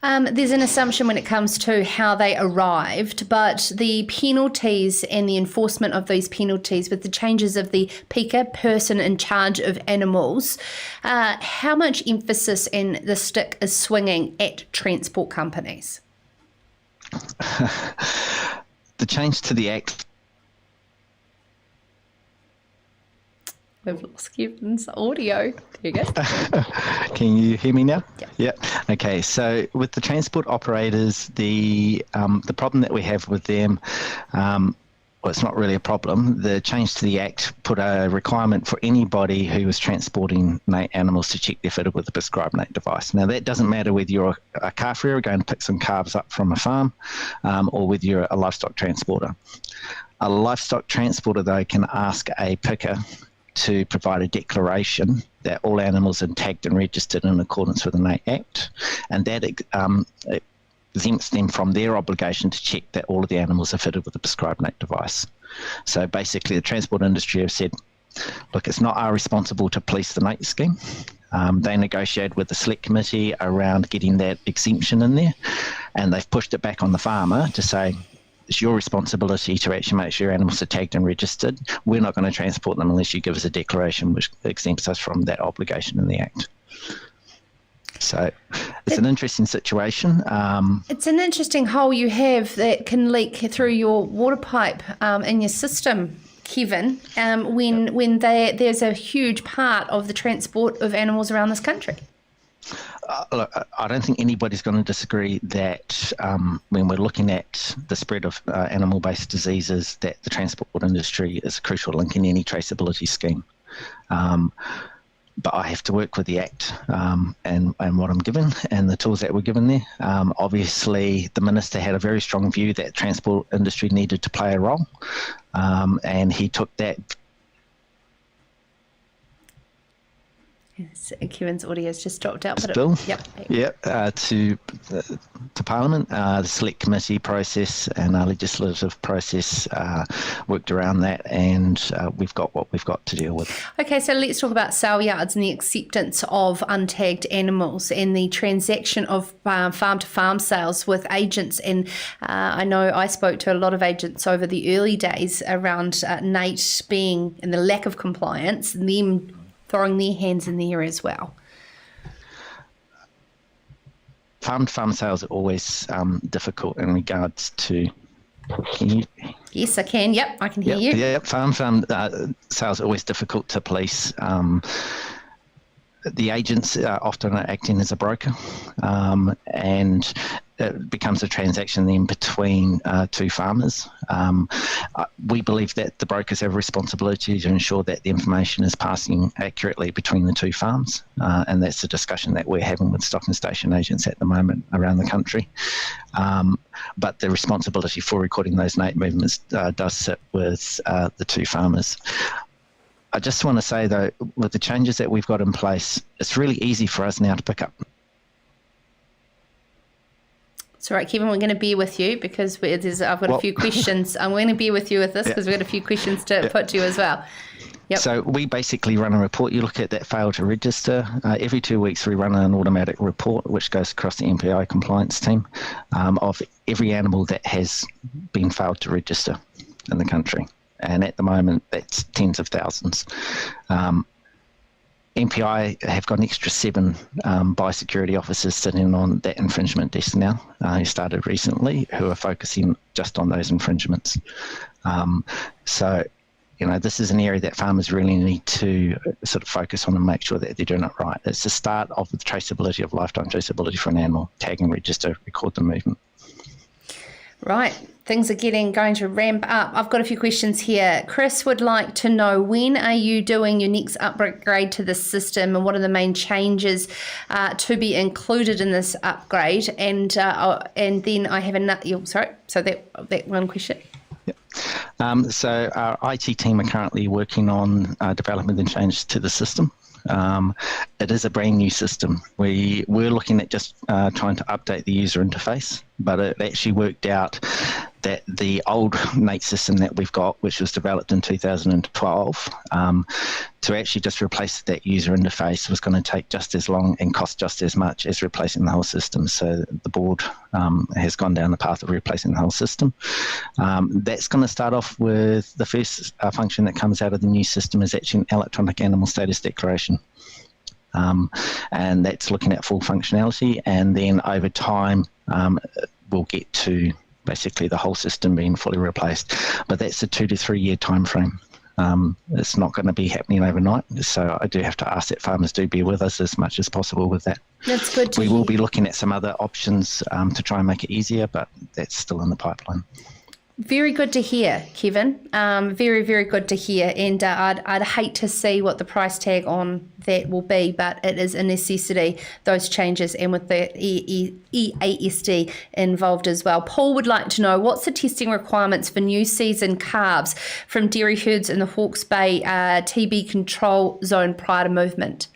There's an assumption when it comes to how they arrived, but the penalties and the enforcement of these penalties with the changes of the picker, person in charge of animals, how much emphasis and the stick is swinging at transport companies? The change to the Act. We've lost Kevin's audio. There you go. Can you hear me now? Yeah. Okay. So with the transport operators, the problem that we have with them, well, it's not really a problem. The change to the Act put a requirement for anybody who was transporting NAIT animals to check they're fitted with a prescribed NAIT device. Now, that doesn't matter whether you're a calf rearer going to pick some calves up from a farm or whether you're a livestock transporter. A livestock transporter, though, can ask a picker to provide a declaration that all animals are tagged and registered in accordance with the NAIT Act, and that exempts them from their obligation to check that all of the animals are fitted with a prescribed NAIT device. So basically the transport industry have said, look, it's not our responsibility to police the NAIT scheme. They negotiated with the select committee around getting that exemption in there, and they've pushed it back on the farmer to say, it's your responsibility to actually make sure your animals are tagged and registered. We're not going to transport them unless you give us a declaration which exempts us from that obligation in the Act. So it's an interesting situation. It's an interesting hole you have that can leak through your water pipe in your system, Kevin, when there's a huge part of the transport of animals around this country. Look, I don't think anybody's going to disagree that when we're looking at the spread of animal-based diseases, that the transport industry is a crucial link in any traceability scheme. But I have to work with the Act and what I'm given and the tools that we're given there. Obviously, the Minister had a very strong view that the transport industry needed to play a role, and he took that. Yes, Kevin's audio has just dropped out. But Bill, to Parliament, the select committee process and our legislative process worked around that, and we've got what we've got to deal with. Okay, so let's talk about sale yards and the acceptance of untagged animals and the transaction of farm-to-farm sales with agents. And I know I spoke to a lot of agents over the early days around NAIT being and the lack of compliance, and them throwing their hands in the air as well. Farm-to-farm sales are always difficult in regards to. Can you? Yes, I can. Yep, I can hear you. Yeah, farm-to-farm sales are always difficult to police. The agents often are acting as a broker, and it becomes a transaction then between two farmers. We believe that the brokers have a responsibility to ensure that the information is passing accurately between the two farms, and that's the discussion that we're having with stock and station agents at the moment around the country. But the responsibility for recording those NAIT movements does sit with the two farmers. I just want to say, though, with the changes that we've got in place, it's really easy for us now to pick up. It's all right, Kevin, we're going to be with you because I've got a few questions. I'm going to be with you with this because we've got a few questions to put to you as well. Yep. So we basically run a report. You look at that fail to register. Every 2 weeks we run an automatic report which goes across the MPI compliance team of every animal that has been failed to register in the country. And at the moment, that's tens of thousands. MPI have got an extra 7 biosecurity officers sitting on that infringement desk now, who started recently, who are focusing just on those infringements. So this is an area that farmers really need to sort of focus on and make sure that they're doing it right. It's the start of the traceability of lifetime traceability for an animal. Tag and register, record the movement. Right. Things are going to ramp up. I've got a few questions here. Chris would like to know, when are you doing your next upgrade to the system, and what are the main changes to be included in this upgrade? And then I have another. So that one question. So our IT team are currently working on developing the changes to the system. It is a brand new system. We're looking at just trying to update the user interface, but it actually worked out that the old NAIT system that we've got, which was developed in 2012, to actually just replace that user interface was going to take just as long and cost just as much as replacing the whole system. So the board has gone down the path of replacing the whole system. That's going to start off with the first function that comes out of the new system is actually an electronic animal status declaration. And that's looking at full functionality, and then over time we'll get to basically the whole system being fully replaced. But that's a 2 to 3 year time frame. It's not going to be happening overnight, so I do have to ask that farmers do bear with us as much as possible with that. That's good to We hear. will be looking at some other options to try and make it easier, but that's still in the pipeline. Very good to hear, Kevin. Very, very good to hear. And I'd hate to see what the price tag on that will be, but it is a necessity, those changes, and with the EASD involved as well. Paul would like to know, what's the testing requirements for new season calves from dairy herds in the Hawke's Bay TB control zone prior to movement?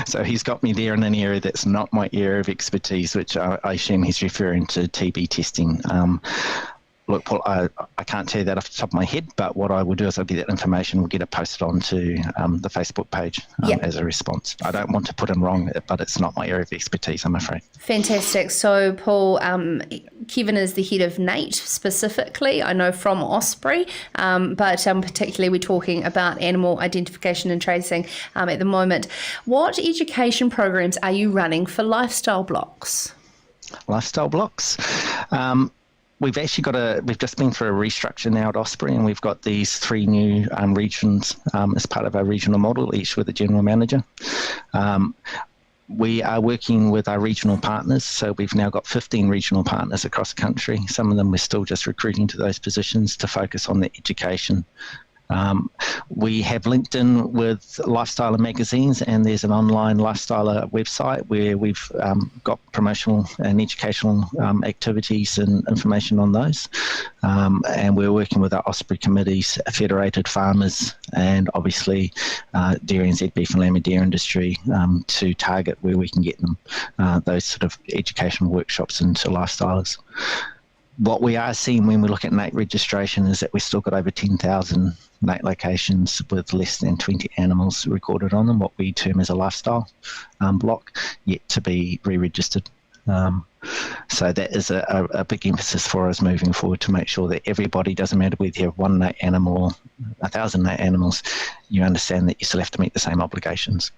So he's got me there in an area that's not my area of expertise, which I assume he's referring to TB testing. Look, Paul, I can't tell you that off the top of my head, but what I will do is I'll get that information, we'll get it posted onto the Facebook page as a response. I don't want to put him wrong, but it's not my area of expertise, I'm afraid. Fantastic. So, Paul, Kevin is the head of NAIT specifically, I know from OSPRI, but particularly we're talking about animal identification and tracing at the moment. What education programs are you running for lifestyle blocks? Lifestyle blocks? We've actually we've just been through a restructure now at OSPRI, and we've got these 3 new regions as part of our regional model, each with a general manager. We are working with our regional partners, so we've now got 15 regional partners across the country. Some of them we're still just recruiting to those positions to focus on the education. We have linked in with Lifestyler magazines, and there's an online Lifestyler website where we've got promotional and educational activities and information on those. And we're working with our OSPRI committees, federated farmers, and obviously dairy and beef and lamb and dairy industry to target where we can get them those sort of educational workshops into lifestylers. What we are seeing when we look at NAIT registration is that we've still got over 10,000 NAIT locations with less than 20 animals recorded on them, what we term as a lifestyle block, yet to be re-registered. So that is a big emphasis for us moving forward, to make sure that everybody, doesn't matter whether you have 1 NAIT animal or 1,000 NAIT animals, you understand that you still have to meet the same obligations.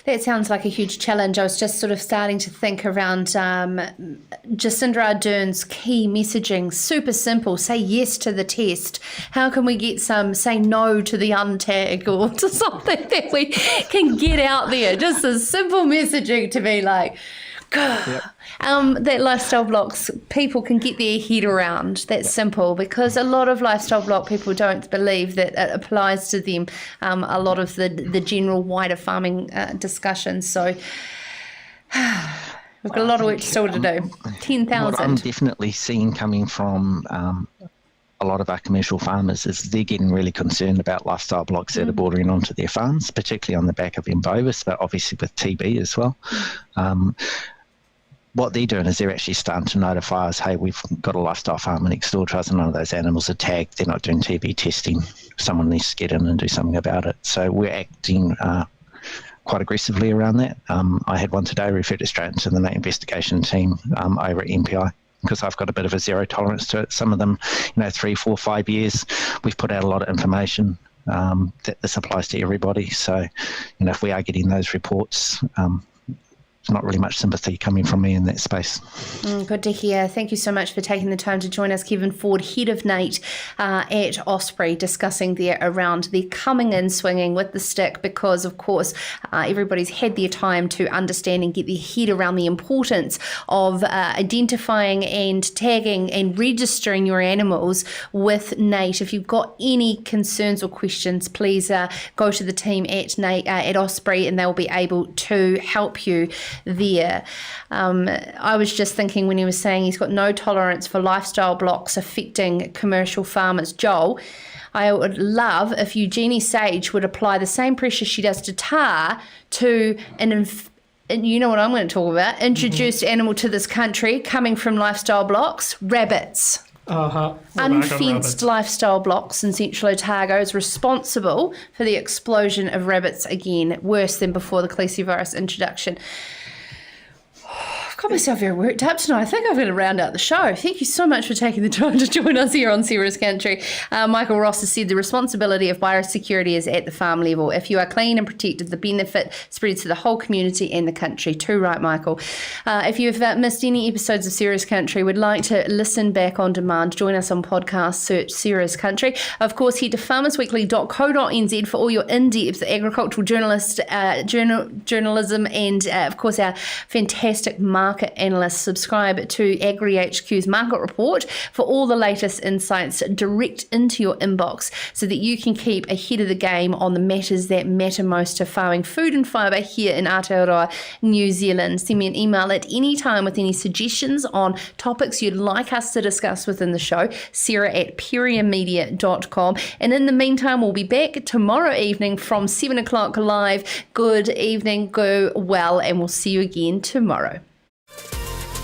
That sounds like a huge challenge. I was just sort of starting to think around Jacinda Ardern's key messaging. Super simple. Say yes to the test. How can we get some say no to the untag, or to something that we can get out there? Just a simple messaging to be like, that lifestyle blocks people can get their head around. That's simple, because a lot of lifestyle block people don't believe that it applies to them, a lot of the general wider farming discussions. So we've got a lot of work still to do. 10,000. What I'm definitely seeing coming from a lot of our commercial farmers is they're getting really concerned about lifestyle blocks that are bordering onto their farms, particularly on the back of M. bovis, but obviously with TB as well. What they're doing is they're actually starting to notify us, hey, we've got a lifestyle farmer next door to us and none of those animals are tagged, they're not doing TB testing, someone needs to get in and do something about it. So we're acting quite aggressively around that. I had one today referred it straight into the NAIT investigation team over at MPI, because I've got a bit of a zero tolerance to it. Some of them, 3, 4, 5 years, we've put out a lot of information that this applies to everybody. So, if we are getting those reports, not really much sympathy coming from me in that space. Good to hear. Thank you so much for taking the time to join us, Kevin Ford, head of NAIT at OSPRI, discussing there around the coming in swinging with the stick, because of course everybody's had their time to understand and get their head around the importance of identifying and tagging and registering your animals with NAIT. If you've got any concerns or questions, please go to the team at NAIT, at OSPRI, and they'll be able to help you there. I was just thinking when he was saying he's got no tolerance for lifestyle blocks affecting commercial farmers. Joel, I would love if Eugenie Sage would apply the same pressure she does to tar to and you know what I'm going to talk about, introduced animal to this country coming from lifestyle blocks, rabbits. Unfenced lifestyle blocks in Central Otago is responsible for the explosion of rabbits again, worse than before the Cleci introduction. I've got myself very worked up tonight. I think I'm going to round out the show. Thank you so much for taking the time to join us here on Serious Country. Michael Ross has said the responsibility of biosecurity is at the farm level. If you are clean and protected, the benefit spreads to the whole community and the country. Too right, Michael. If you've missed any episodes of Serious Country, would like to listen back on demand, join us on podcast, search Serious Country. Of course, head to farmersweekly.co.nz for all your in-depth agricultural journalism and, of course, our fantastic market analysts. Subscribe to AgriHQ's market report for all the latest insights direct into your inbox so that you can keep ahead of the game on the matters that matter most to farming, food and fibre here in Aotearoa, New Zealand. Send me an email at any time with any suggestions on topics you'd like us to discuss within the show, sarah@periamedia.com. And in the meantime, we'll be back tomorrow evening from 7 o'clock live. Good evening, go well, and we'll see you again tomorrow.